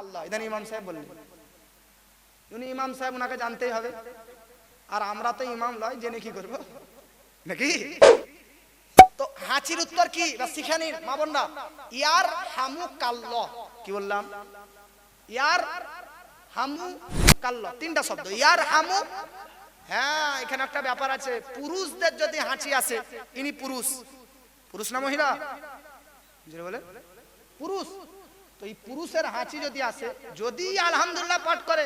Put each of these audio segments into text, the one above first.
কাল্লা। ইদানি ইমাম সাহেব বললেন, উনি ইমাম সাহেব, ওনাকে জানতেই হবে। আর আমরা তো ইমাম লয়, জেনে কি করবো নাকি? তো হাঁচির উত্তর কি শিখে নিন মা বোনরা। ইয়ার হামু কাল্ল। কি বললাম? ইয়ার হামু কাল্ল, তিনটা শব্দ। ইয়ার হামু, হ্যাঁ এখানে একটা ব্যাপার আছে। পুরুষদের যদি হাঁচি আসে, ইনি পুরুষ, পুরুষ না মহিলা? বলে পুরুষ। তো এই পুরুষের হাঁচি যদি আসে, যদি আলহামদুলিল্লাহ পাঠ করে,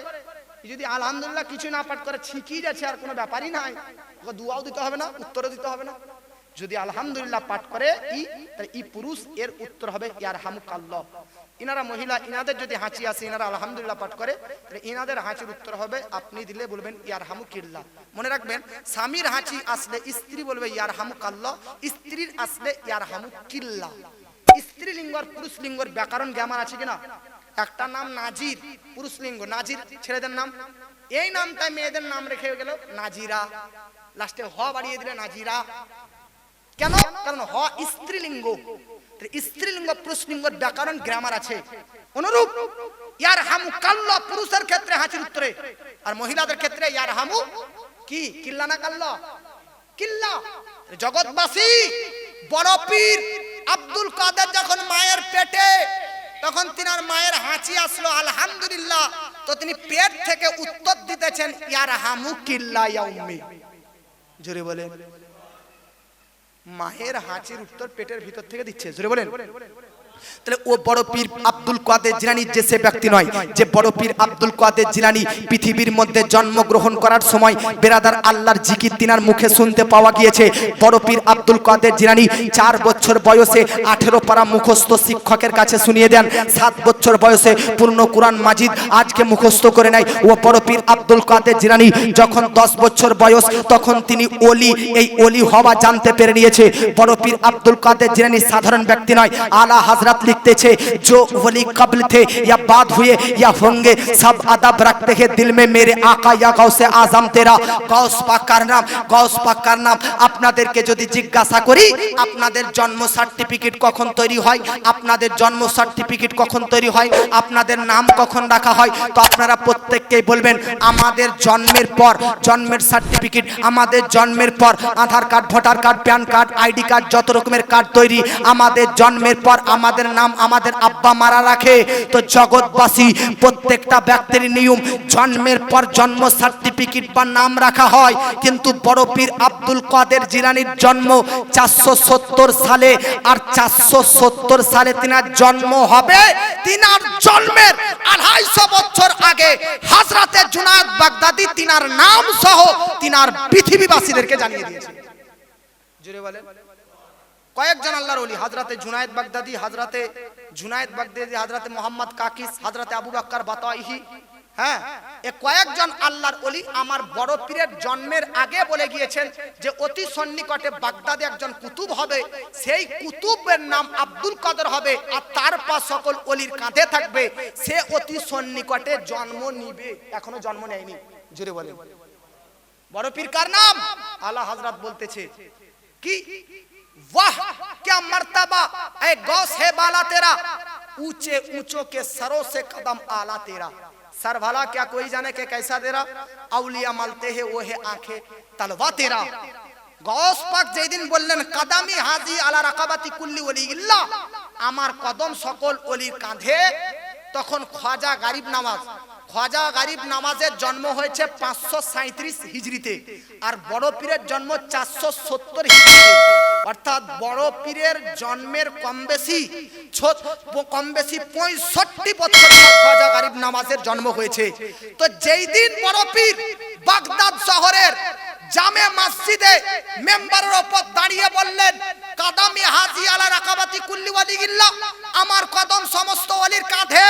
যদি আলহামদুলিল্লাহ কিছু না পাঠ করে, ঠিকই যাচ্ছে, আর কোনো ব্যাপারই নাই, ওকে দুয়াও দিতে হবে না, উত্তরও দিতে হবে না। যদি আলহামদুলিল্লাহ পাঠ করে ই পুরুষ, এর উত্তর হবে ইয়ারহামুকাল্লাহ। ইনারা মহিলা, ইনাদের যদি হাঁচি আসে, ইনারা আলহামদুলিল্লাহ পাঠ করে, তাহলে ইনাদের হাঁচির উত্তর হবে, আপনি দিলে বলবেন ইয়ারহামুকিল্লাহ। মনে রাখবেন, স্বামীর হাঁচি আসলে স্ত্রী বলবে ইয়ারহামুকাল্লাহ, স্ত্রীর আসলে ইয়ারহামুকিল্লাহ। স্ত্রীলিঙ্গ আর পুরুষ লিঙ্গর ব্যাকরণ জ্ঞান আছে কিনা? একটা নাম নাজির, পুরুষ লিঙ্গ, নাজির ছেলেদের নাম। এই নামটাই মেয়েদের নাম রেখে গেল নাজিরা, লাস্টে হ বাড়িয়ে দিলে নাজিরা। কেন? কারণ হ স্ত্রীলিঙ্গ, স্ত্রীলিঙ্গ পুরুষ লিঙ্গের ব্যাকরণ গ্রামার আছে। অনুরূপ ইয়ারহামুকাল্লাহ পুরুষের ক্ষেত্রে হাঁচির উত্তরে, আর মহিলাদের ক্ষেত্রে ইয়ারহামু কি কিল্লা না কাল্লা? কিল্লা। জগৎবাসী বড় পীর আব্দুল কাদের যখন মায়ের পেটে, তখন তিনার মায়ের হাঁচি আসলো আলহামদুলিল্লাহ, তো তিনি পেট থেকে উত্তর দিতেছেন ইয়ারহামুকিল্লাহ ইয়া উম্মি। জোরে বলে, মায়ের হাঁচির উত্তর পেটের ভিতর থেকে দিচ্ছে। জোরে বলেন। তাহলে ও বড় পীর আব্দুল কাদের জিলানী যে সে ব্যক্তি নয়, যে বড় পীর আব্দুল কাদের জিলানী পৃথিবীর মধ্যে জন্মগ্রহণ করার সময় বেরাদার আল্লাহর জিকির তিনার মুখে শুনতে পাওয়া গিয়েছে। বড় পীর আব্দুল কাদের জিলানী 4 বছর বয়সে 18 পারা মুখস্থ শিক্ষকের কাছে শুনিয়ে দেন। 7 বছর বয়সে পূর্ণ কুরআন মাজিদ আজকে মুখস্থ করে নেয়। ও বড় পীর আব্দুল কাদের জিলানী যখন 10 বছর বয়স, তখন তিনি ওলি, এই ওলি হওয়া জানতে পেরে নিয়েছে। বড় পীর আব্দুল কাদের জিলানী সাধারণ ব্যক্তি নয়। আলা हजरत लिखते थे, जो वली कबल थे या बाद हुए या होंगे, सब अदब रखते हैं दिल में मेरे आका या गौसे आजम तेरा। गौस पाक का नाम, गौस पाक का नाम। আপনাদেরকে যদি জিজ্ঞাসা করি আপনাদের জন্ম সার্টিফিকেট কখন তৈরি হয়, আপনাদের জন্ম সার্টিফিকেট কখন তৈরি হয়, আপনাদের নাম কখন রাখা হয়, তো আপনারা প্রত্যেককেই বলবেন আমাদের জন্মের পর, জন্মের সার্টিফিকেট আমাদের জন্মের পর, Aadhaar card, voter card, PAN card, ID card, যত রকমের কার্ড তৈরি আমাদের জন্মের পর আমাদের নাম আমাদের আব্বা মারা রাখে। তো জগৎবাসী প্রত্যেকটা ব্যক্তির নিয়ম, জন্মের পর জন্ম সার্টিফিকেট বা নাম রাখা হয়। কিন্তু বড় পীর আব্দুল কাদের জিলানীর জন্ম 470 সালে, আর 470 সালে তিনার জন্ম হবে। তিনার জন্মের 250 বছর আগে হযরতে জুনায়েদ বাগদাদি তিনার নাম সহ তিনার পৃথিবীবাসীদেরকে জানিয়ে দিয়েছে। জোরে বলেন। কয়েকজন আল্লাহর ওলি, হযরতে জুনায়েদ বাগদাদি, হযরতে জুনায়েদ বাগদাদি, হযরতে মোহাম্মদ কাকিস, হযরতে আবু বকর বাতাইহি, হ্যাঁ এ কয়েকজন আল্লাহর ওলি আমার বড় পীরের জন্মের আগে বলে গিয়েছেন যে অতি সন্নিকটে বাগদাদে একজন কুতুব হবে, সেই কুতুবের নাম আব্দুল কাদের হবে, আর তার পা সকল ওলির কাঁধে থাকবে, সে অতি সন্নিকটে জন্ম নিবে। এখনো জন্ম নেয়নি। জোরে বলেন। বড় পীর কার নাম? আলা হযরত বলতেছে কি, वाह क्या मर्तबा ऐ गौस है बाला तेरा, ऊंचे ऊंचों के सरों से कदम आला तेरा। सर भला क्या कोई जाने के कैसा तेरा, औलिया मलते हैं वो है आंखें तलवा तेरा। गौस पाक যেই দিন বললেন কদমি হাজি আলা রাকাবাতি কুল্লি ওলিল্লাহ, আমার কদম সকল ওলির কাঁধে, তখন খ্বাজা গরিব নামাজ, খ্বাজা গরিব নামাজের জন্ম হয়েছে 537 হিজরিতে, আর বড় পীরের জন্ম 470 হিজরিতে। অর্থাৎ বড় পীরের জন্মের কম বেশি 65 বছর খ্বাজা গরিব নামাজের জন্ম হয়েছে। তো যেই দিন বড় পীর বাগদাদ শহরের জামে মসজিদে মেম্বারের উপর দাঁড়িয়ে বললেন কদমি হাজি আলা রাকাবাতি কুল্লি ওয়ালিল্লাহ, আমার কদম সমস্ত ওলির কাঁধে,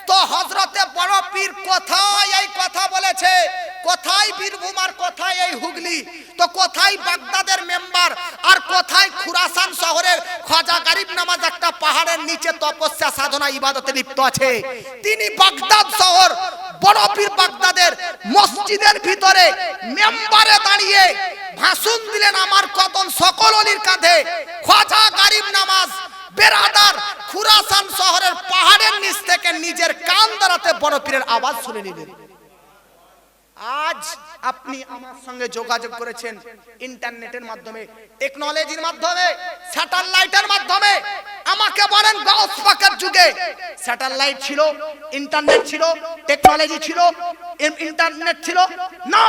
তো হযরতে বড় পীর কোথায় এই কথা বলেছে, কোথায় বীরভূম আর কোথায় এই হুগলি, তো কোথায় বাগদাদের মেম্বার আর কোথায় খুরাসান শহরের খ্বাজা গরিব নামাজ একটা পাহাড়ের নিচে তপস্যা সাধনা ইবাদতে লিপ্ত আছে। তিনি বাগদাদ শহর বড় পীর বাগদাদের মসজিদের ভিতরে মেম্বারে দাঁড়িয়ে ভাষণ দিলেন আমার কদম সকল ওলির কাঁধে, খ্বাজা গরিব নামাজ বেরাদার খুরাসান শহরের পাহাড়ের নিচ থেকে নিজের কান দ্বারাতে বড় পীরের আওয়াজ শুনে নিলেন। আজ আপনি আমার সঙ্গে যোগাযোগ করেছেন ইন্টারনেটের মাধ্যমে, টেকনোলজির মাধ্যমে, স্যাটেলাইটের মাধ্যমে। আমাকে বলেন গাউস পাকের যুগে স্যাটেলাইট ছিল, ইন্টারনেট ছিল, টেকনোলজি ছিল, ইন্টারনেট ছিল না?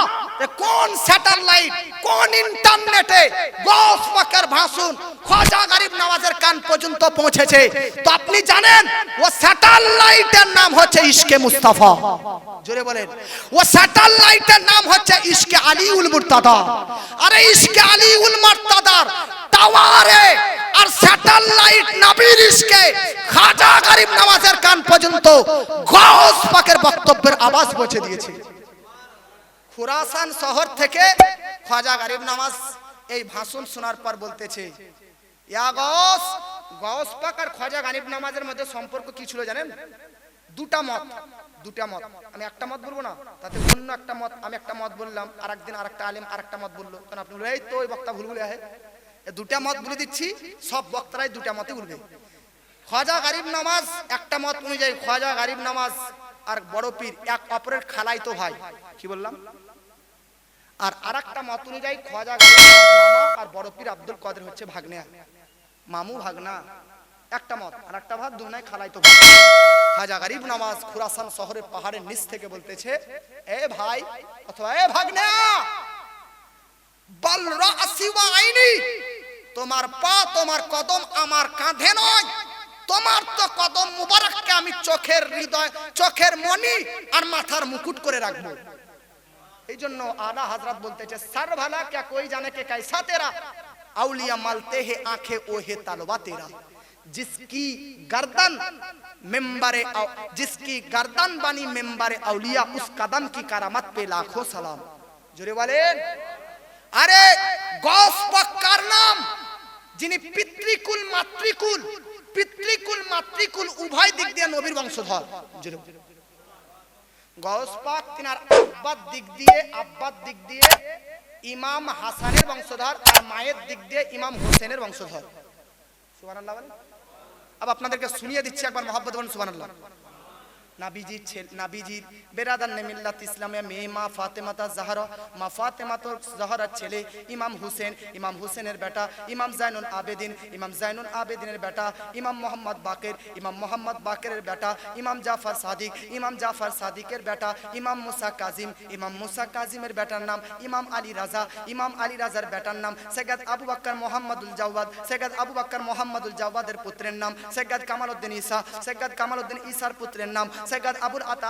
কোন স্যাটেলাইট, কোন ইন্টারনেটে গাউস পাকের ভাষণ খাজা গরিব নওয়াজের কান পর্যন্ত পৌঁছেছে? তো আপনি জানেন ও স্যাটেলাইটের নাম হচ্ছে ইশকে মুস্তাফা। জোরে বলেন, ও স্যাটেলাইটের নাম হচ্ছে ইশকে আলীউল মুর্তাদা। আরে ইশকে আলীউল মুর্তাদার টাওয়ারে আর স্যাটেলাইট নবীর ইশকে খাজা গরিব নওয়াজের কান পর্যন্ত গাউস পাকের বক্তব্যের আওয়াজ পৌঁছে দিয়েছে। খুরাসান শহর থেকে খাজা গরিব নওয়াজ এই ভাষণ শোনার পর বলতেছে, ইয়া গাউস, গাউস পাক আর খাজা গরিব নওয়াজের মধ্যে সম্পর্ক কি ছিল জানেন? দুটা মত। আমি একটা মত বলবো না, তাতে অন্য একটা মত, আমি একটা মত বললাম, আর একদিন আরেকটা আলেম আরেকটা মত বললো, তখন আপনি বললেন এই তো ওই বক্তা ভুল বলে আহে। দুটা মত বলে দিচ্ছি, সব বক্তারাই দুটা মতে বলবে। খাজা গরিব নওয়াজ একটা মত অনুযায়ী খাজা গরিব নওয়াজ আর বড় পীর এক অপরের খালাইতো ভাই। কি বললাম? আর আরেকটা মত অনুযায়ী খাজা গরিব নওয়াজ মামা আর বড় পীর আব্দুল কাদের হচ্ছে ভাগ্নে, মামু ভাগনা। একটা মত। আর একটা ভাগ দুনাই খালাইতো ভাই। খাজা গরিব নওয়াজ খুরাসান শহরের পাহাড়ের নিচ থেকে বলতেছে, এ ভাই অথবা এ ভাগ্না, বল রাসি ওয়া আইনি, তোমার পা তোমার কদম আমার কাঁধে নয়, তোমার তো কদম মুবারককে আমি চোখের হৃদয়, চোখের মনি আর মাথার মুকুট করে রাখবো। এই জন্য আলা হযরত বলতেছে, সর ভালা क्या कोई जाने के कैसा तेरा, औलिया मलते हैं आंखें ओहे तलवा तेरा, जिसकी गर्दन बनी मेंबरे औलिया, उस कदम की करामत पे लाखों सलाम। जोरे বলেন, আরে গাউস পাক কার নাম? যিনি পিতৃকুল মাতৃকুল উভয় দিক দিয়ে নবীর বংশধর। গাউস পাক তিনার আব্বার দিক দিয়ে ইমাম হাসানের বংশধর, আর মায়ের দিক দিয়ে ইমাম হোসেনের বংশধর। সুবহানাল্লাহ বলেন। अब আপনাদেরকে শুনিয়ে দিচ্ছি একবার মহব্বত বলেন সুবহানাল্লাহ। নাবিজির বেরাদার মিল্লাত ইসলামিয়া মেয়ে মা ফাতেমা জাহরা, মা ফাতেমা জাহরার ছেলে ইমাম হুসেনের বেটা ইমাম জাইনুল আবেদিনের বেটা ইমাম মোহাম্মদ বাকেরের বেটা ইমাম জাফর সাদিকের বেটা ইমাম মুসা কাজিমের বেটার নাম ইমাম আলী রাজার বেটার নাম সৈয়দ আবু বকর মোহাম্মদুল জাওয়াদের পুত্রের নাম সৈয়দ কামালউদ্দিন ঈসার পুত্রের নাম সৈয়দ আবুল আতা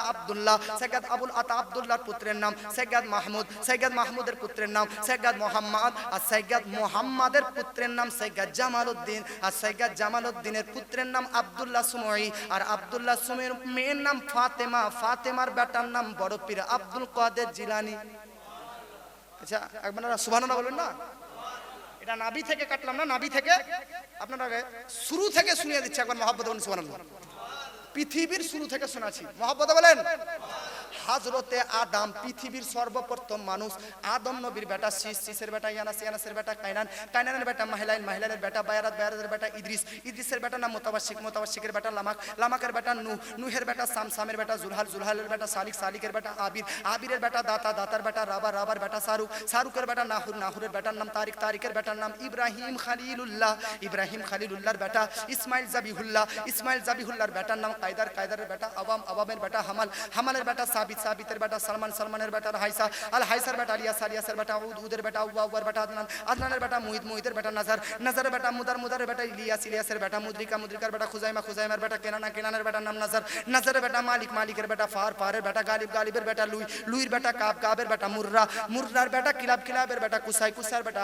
আব্দুল্লাহর পুত্রের নাম সৈয়দ মাহমুদের পুত্রের নাম সৈয়দ মোহাম্মদ, আর সৈয়দ মোহাম্মদের পুত্রের নাম সৈয়দ জামালউদ্দিন, আর সৈয়দ জামালউদ্দিনের পুত্রের নাম আব্দুল্লাহ সুমঈ, আর আব্দুল্লাহ সুমঈর মেয়ের নাম ফাতেমার বেটার নাম বড় পীর আব্দুল কাদের জিলানী। আচ্ছা আপনারা সুবহানাল্লাহ বলবেন না? এটা নাবি থেকে কাটলাম না, নাবি থেকে আপনারা শুরু থেকে শুনিয়ে দিচ্ছি একবার মহব্বত বলুন সুবহানাল্লাহ। পৃথিবীর শুরু থেকে শোনাচ্ছি, মহব্বত বলেন। হযরতে আদম পৃথিবীর সর্বপ্রথম মানুষ, আদম নবীর বেটা শীষের বেটা ইয়ানাসের বেটা কাইনানের বেটা মাহলাইনের বেটা বায়রাতের বেটা ইদ্রিসের বেটা নাম মুতাওয়াশিকের বেটা লামাকের বেটা নুহের বেটা সামের বেটা জুলহালের বেটা সালিকের বেটা আবিরের বেটা দাতার বেটা রাবার বেটা শাহরুখের বেটা নাহুরের বেটার নাম তারিকের বেটার নাম ইব্রাহিম খালিলুল্লাহর বেটা ইসমাইল জাবিহুল্লাহর বেটার নাম কায়দারের বেটা আওয়ামের বেটা হামালের বেটা সাবিতের বেটা সালমানের বেটা হাইসার বেটা আলিয়াসের বেটা উদের বেটা উওয়ার বেটা আদনানের বেটা মুহিদের বেটা নাজারের বেটা মুদারের বেটা ইলিয়াসের বেটা মুদ্রিকার বেটা খুজাইমার বেটা কেনানের বেটা নাম নাজারের বেটা মালিকের বেটা ফারের বেটা গালিবের বেটা লুইর বেটা কাবের বেটা মুর্রার বেটা কিলাবের বেটা কুসাইর বেটা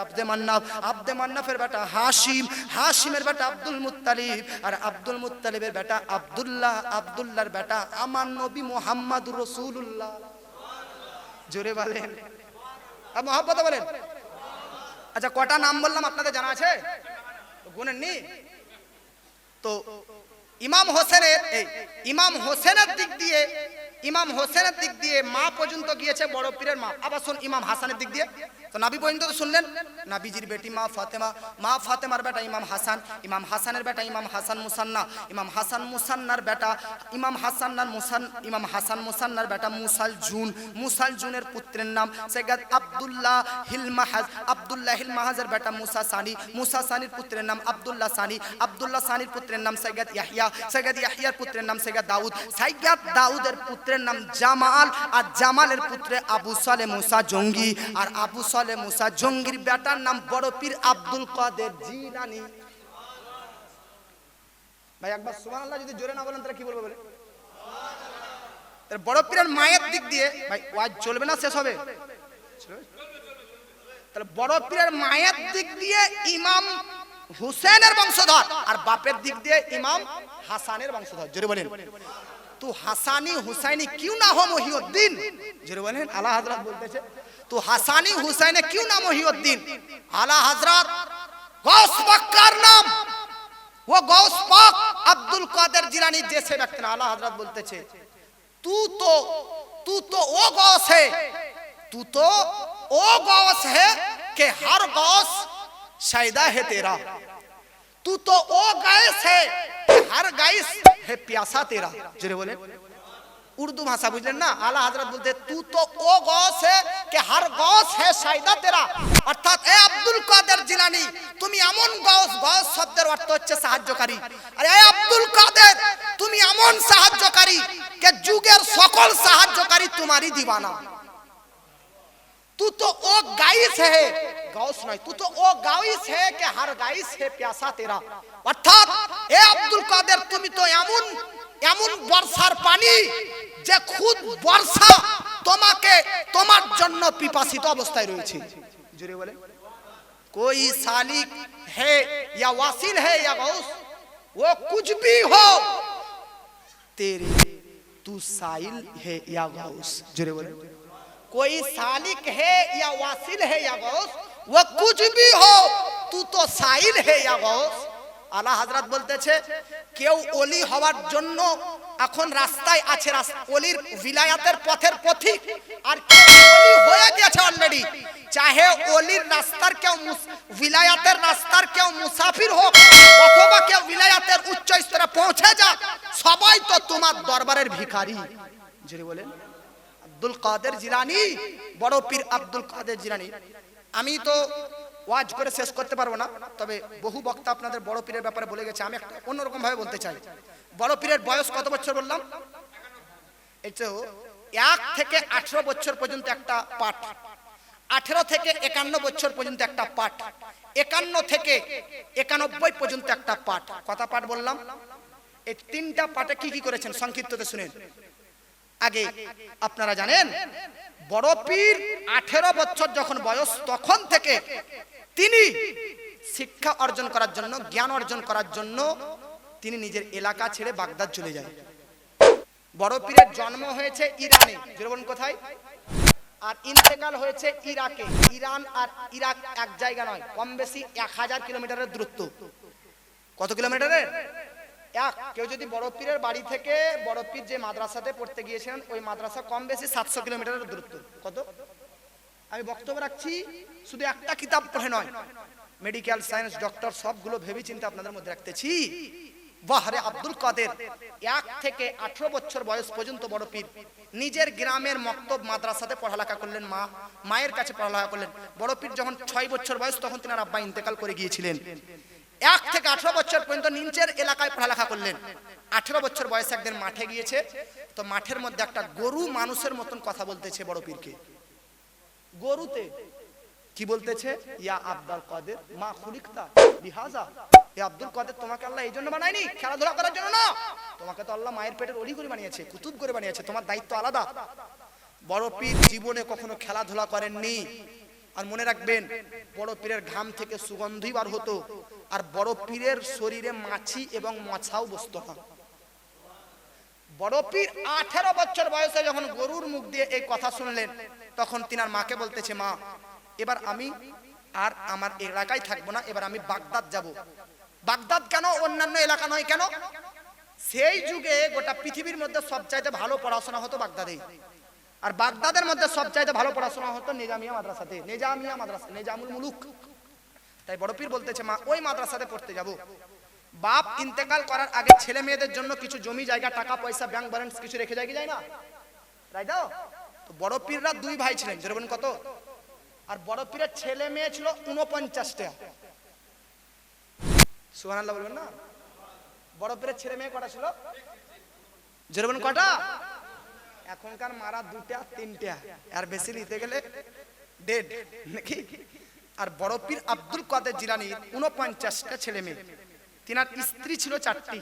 আব্দে মান্নাফের বেটা হাশিমের বেটা আব্দুল মুত্তালিব, আর আব্দুল মুত্তালিবের বেটা আব্দুল্লাহর বেটা আমার নবী মুহাম্মদুর রাসূলুল্লাহ। জোরে বলেন, আর মহব্বত বলেন। আচ্ছা কটা নাম বললাম আপনাদের জানা আছে? গুনেননি তো? ইমাম হোসেনের দিক দিয়ে মা পর্যন্ত গিয়েছে বড় পীরের মা। আবার শুন ইমাম হাসানের দিক দিয়ে, তো নাবি পর্যন্ত তো শুনলেন, নবীজির বেটি মা ফাতেমা, মা ফাতেমার বেটা ইমাম হাসান, ইমাম হাসানের বেটা ইমাম হাসান মুসান্না, ইমাম হাসান মুসান্নার বেটা ইমাম হাসান মুসান্নার বেটা মুসাল জুন, মুসাল জুনের পুত্রের নাম সৈয়দ আব্দুল্লাহ হিলমাহাজ, আব্দুল্লাহ হিলমাহাজের বেটা মুসা সানি, মুসা সানির পুত্রের নাম আব্দুল্লাহ সানি, আব্দুল্লাহ সানির পুত্রের নাম সৈয়দ ইয়াহইয়া, সৈয়দ ইয়াহইয়ার পুত্রের নাম সৈয়দ দাউদ, সৈয়দ দাউদের পুত্রের নাম জামাল, আর জামালের পুত্রে আবু সালে মুসা জঙ্গি, আর আবু সালে মুসা জঙ্গির বেটার নাম বড় পীর আব্দুল কাদের জিলানী। ভাই একবার সুবহানাল্লাহ যদি জোরে না বলেন তাহলে কি বলবো বলে? বড় পীরের মায়ের দিক দিয়ে ভাই ওয়াজ চলবে না, শেষ হবে? তাহলে বড় পীরের মায়ের দিক দিয়ে ইমাম হুসেনের বংশধর, আর বাপের দিক দিয়ে ইমাম হাসানের বংশধর। জোরে বলেন তু হাসানি হুসাইনি কিউ না হো মহিউদ্দিন। জোরে বলেন আলা হযরত বলতেছে তু হাসানি হুসাইনে কিউ না মহিউদ্দিন। আলা হযরত গৌস পাক কার নাম? वो गौस पाक अब्दुल कादिर जिलानी जैसे व्यक्ति आला हजरत बोलते थे तू तो वो गौस है, तू तो वो गौस है कि हर गौस शायदा है तेरा, तू तो वो गैस है कि हर गैस है प्यासा तेरा। जरे बोले उर्दू भाषा बुझलेन ना? आला हजरत बोलते तू तो वो गौस है कि हर गौस है शायदा तेरा, अर्थात ए अब्दुल कादिर जिलानी তুমি এমন গৌস, গৌস শব্দের অর্থ হচ্ছে সাহায্যকারী, আর এই আব্দুল কাদের তুমি এমন সাহায্যকারী কে যুগের সকল সাহায্যকারী তোমারই দিবানা। तू तो ओ गाइस है, गौस नहीं, तू तो ओ गाइस है कि हर गाइस है प्यासा तेरा, अर्थात ए अब्दुल कादिर তুমি তো এমন এমন বর্ষার পানি যে খুদ বর্ষা তোমাকে তোমার জন্য পিপাসিত অবস্থায় রয়েছে। জোরে বলে कोई सालिक है या वासिल है या गौस, वो कुछ भी हो तेरे तू साइल है या गौस। जोरे बोले कोई सालिक है या वासिल है या गौस, वो कुछ भी हो तू तो साइल है या गौस। আলা হযরত বলতেছে কেউ ওলি হওয়ার জন্য এখন রাস্তায় আছে, ওলির ভিলায়াতের পথের পথিক, আর কেউ ওলি হয়ে গেছে অলরেডি। চাহে ওলির রাস্তার কেউ ভিলায়াতের রাস্তার কেউ মুসাফির হোক অথবা কেউ ভিলায়াতের উচ্চ স্তরে পৌঁছে যাক, সবাই তো তোমার দরবারের ভিখারি। জোরে বলেন আব্দুল কাদের জিলানী, বড় পীর আব্দুল কাদের জিলানী। আমি তো ওয়াজ করে শেষ করতে পারবো না, তবে বহু বক্তা আপনাদের বড় পীরের ব্যাপারে বলে গেছে, আমি একটা অন্যরকম ভাবে বলতে চাই। বড় পীরের বয়স কত বছর বললাম? এটা 1 থেকে 18 বছর পর্যন্ত একটা পাঠ, 18 থেকে 51 বছর পর্যন্ত একটা পাঠ, 51 থেকে 91 পর্যন্ত একটা পাঠ। কত পাঠ বললাম? এই তিনটা পাঠে কি কি করেছেন সংক্ষিপ্ততে শুনেন। আগে আপনারা জানেন বড় পীর 18 বছর যখন বয়স, তখন থেকে তিনি শিক্ষা অর্জন করার জন্য, জ্ঞান অর্জন করার জন্য তিনি নিজের এলাকা ছেড়ে বাগদাদ চলে যায়। বড় পীরের জন্ম হয়েছে ইরানে, যেরকম কোথায়, আর ইন্তেকাল হয়েছে ইরাকে। ইরান আর ইরাক এক জায়গা নয়, কম বেশি 1000 কিলোমিটারের দূরত্ব। কত কিলোমিটারের? এক। কেউ যদি বড় পীরের বাড়ি থেকে বড় পীর যে মাদ্রাসাতে পড়তে গিয়েছিলেন ওই মাদ্রাসা কম বেশি 700 কিলোমিটারের দূরত্ব। কত? আমি বক্তব্য রাখছি শুধু একটা কিতাব পড়ে নয়, মেডিকেল সায়েন্স, ডক্টর সবগুলো ভেবে চিন্তে আপনাদের মধ্যে রাখতেছি। বাহরে আব্দুল কাদের 1 থেকে 18 বছর বয়স পর্যন্ত বড় পীর নিজের গ্রামের মক্তব মাদ্রাসাতে পড়ালেখা করলেন, মায়ের কাছে পড়ালেখা করলেন। বড় পীর যখন 6 বছর বয়স তখন তিনার আব্বা ইন্তেকাল করে গিয়েছিলেন। 1 থেকে 18 বছর পর্যন্ত নিচের এলাকায় পড়ালেখা করলেন। 18 বছর বয়সে একদিন মাঠে গিয়েছে, তো মাঠের মধ্যে একটা গরু মানুষের মতন কথা বলতেছে বড় পীরকে। গরুতে কি বলতেছে? ইয়া আব্দুল কাদের মা খুলিকতা বিহাজা, এ আব্দুল কাদের তোমাকে আল্লাহ এই জন্য বানায়নি খেলাধুলা করার জন্য না, তোমাকে তো আল্লাহ মায়ের পেটের ওলি করে বানিয়েছে, কুতুব করে বানিয়েছে, তোমার দায়িত্ব আলাদা। বড় পীর জীবনে কখনো খেলাধুলা করেননি। আর মনে রাখবেন বড় পীরের ঘাম থেকে সুগন্ধি বার হতো, আর বড় পীরের শরীরে মাছি এবং মশাও বসতো না। বড় পীর 18 বছর বয়সে যখন গরুর মুখ দিয়ে এই কথা শুনলেন, তখন তিনার মাকে বলতেছে, মা এবার আমি আর আমার এলাকায় থাকবো না, এবার আমি বাগদাদ যাব। বাগদাদ কেন, অন্যান্য এলাকা নয় কেন? সেই যুগে গোটা পৃথিবীর মধ্যে সবচাইতে ভালো পড়াশোনা হতো বাগদাদে। আর বাগদাদের মধ্যে সবচাইতে ভালো পড়াশোনা হতো নিজামিয়া মাদ্রাসাতে, নিজামিয়া মাদ্রাসা, নিজামুল মুলুক। তাই বড় পীর বলতেছে মা ওই মাদ্রাসাতে পড়তে যাব। বাপ ইন্তেকাল করার আগে ছেলে মেয়েদের জন্য কিছু জমি জায়গা টাকা পয়সা ব্যাংক ব্যালেন্স কিছু রেখে যায় কি যায় না, তাই তো? তো বড় পীররা দুই ভাই ছিলেন, যেরকম কত, আর বড় পীরের ছেলে মেয়ে ছিল 49টা। সুবহানাল্লাহ বলবেন না? বড় পীরের ছেলে মেয়ে কটা ছিল? যেরকম কটা? এখনকার মারা 2টা 3টা, আর বেশি নিতে গেলে ডেড নাকি? আর বড় পীর আব্দুল কাদের জিলানীর 49টা ছেলে মেয়ে, তিনার স্ত্রী ছিল 4টি।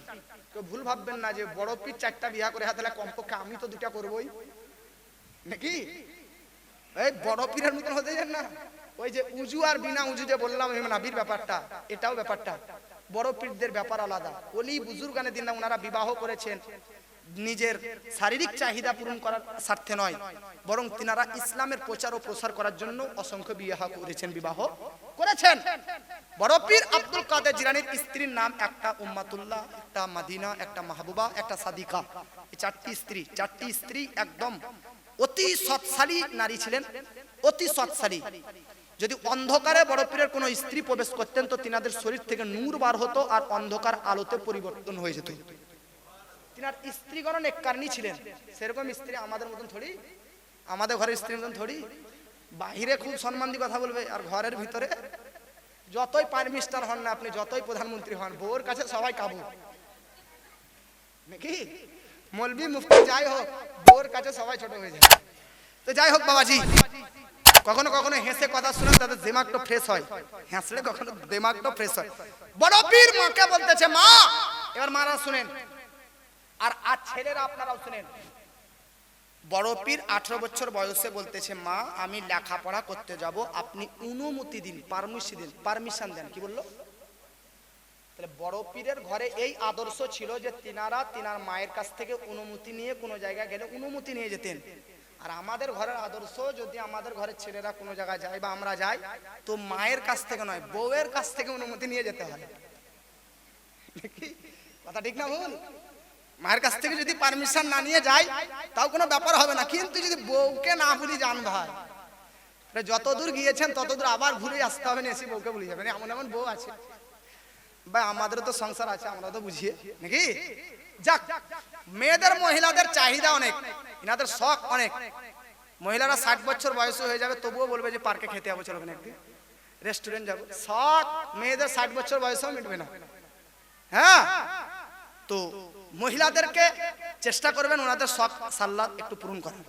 তো ভুল ভাববেন না যে বড় পীর 4টা বিয়ে করে, তাহলে কমপক্ষে আমি তো 2টা করবই নাকি? এই বড় পীরের মতন হতে যান না, ওই যে উজু আর বিনা উজু যে বললাম নাবির ব্যাপারটা, এটাও ব্যাপারটা। বড় পীরদের ব্যাপার আলাদা। ওলি বুজুর্গানের দিন ওনারা বিবাহ করেছেন নিজের শারীরিক চাহিদা পূরণ করার স্বার্থে নয়, বরং তিনারা ইসলামের প্রচার ও প্রসার করার জন্য অসংখ্য বিবাহ করেছেন, বিবাহ করেছেন। বড় পীর আব্দুল কাদের জিলানীর স্ত্রীর নাম একটা উম্মাতুল্লাহ, একটা মাদিনা, একটা মাহবুবা, একটা সাদিকা। এই 4টি স্ত্রী একদম অতি সৎসালী নারী ছিলেন, অতি সৎসালী। যদি অন্ধকারে বড় পীরের কোনো স্ত্রী প্রবেশ করতেন তো তিনাদের শরীর থেকে নূর বার হতো আর অন্ধকার আলোতে পরিবর্তন হয়ে যেত। তিনার স্ত্রীগণ নেককারনী ছিলেন। সেরকম স্ত্রী আমাদের মতন থোড়ি, আমাদের ঘরের স্ত্রীর মতন থোড়ি। বাহিরে খুব সম্মান দিয়ে কথা বলবে, আর ঘরের ভিতরে যতই প্রাইম মিনিস্টার হন না আপনি, যতই প্রধানমন্ত্রী হন, বউর কাছে সবাই কাবু নাকি? মৌলবি মুফতি যাই হোক, বউর কাছে সবাই ছোট হয়ে যায়। তো যাই হোক বাবাজি, কখনো কখনো হেসে কথা শুনেন তাদের দিমাগটা ফ্রেশ হয়, হাসলে কখনো দিমাগটা ফ্রেশ হয়। বড় পীর মাকে বলতেছে মা, এবার মারা শুনেন, আর ছেলেরা আপনারাও শুনেন। বড় পীর 18 বছর বয়সে বলতেছে মা আমি লেখাপড়া করতে যাব, আপনি অনুমতি দিন, পারমিশন দেন। কি বললো? তাহলে বড় পীরের ঘরে এই আদর্শ ছিল যে তিনার মায়ের কাছ থেকে অনুমতি নিয়ে কোনো জায়গায় গেলে অনুমতি নিয়ে যেতেন। আর আমাদের ঘরের আদর্শ, যদি আমাদের ঘরের ছেলেরা কোনো জায়গায় যায় বা আমরা যাই, তো মায়ের কাছ থেকে নয় বউয়ের কাছ থেকে অনুমতি নিয়ে যেতে হয়। কথা ঠিক না ভুল? মায়ের কাছ থেকে যদি পারমিশন না নিয়ে যায় তাও কোনো ব্যাপার হবে না, কিন্তু যদি বউকে না ভুলি যান ভাই, যত দূর গিয়েছেন তত দূর আবার ঘুরে আসতে হবে না, এসে বউকে ভুলে যাবেন। এমন এমন বউ আছে ভাই, আমাদেরও তো সংসার আছে, আমরা তো বুঝিয়ে নাকি। যাক, মেয়েদের মহিলাদের চাহিদা অনেক, এনাদের শখ অনেক। মহিলারা 60 বছর বয়স হয়ে যাবে তবুও বলবে যে পার্কে খেতে যাবো, চলবে না একদিন রেস্টুরেন্ট যাবো। শখ মেয়েদের 60 বছর বয়সেও মিটবে না। হ্যাঁ, তো মহিলাদেরকে চেষ্টা করবেন ওনাদের শখ সাল্লাত একটু পূরণ করার।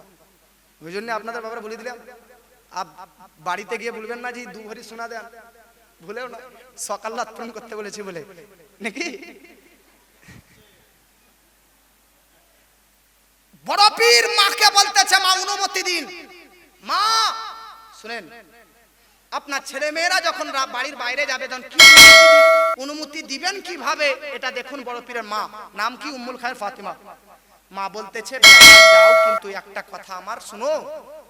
ওই জন্য আপনাদের ব্যাপারে বলে দিলাম, বাড়িতে গিয়ে বলবেন না যে 2 ভরি সোনা দেন, ভুলেও না, শখ আল্লাত পূরণ করতে বলেছি বলে নাকি। বড় পীর মাকে বলতেছে মা অনুমতি দিন। মা শুনেন, আপনার ছেলে মেয়েরা যখন বাড়ির বাইরে যাবে তখন কি অনুমতি দিবেন কিভাবে এটা দেখুন। বড় পীরের মা নাম কি? উম্মুল খায়ের ফাতিমা। মা বলতেছে যাও, কিন্তু একটা কথা আমার শুনো,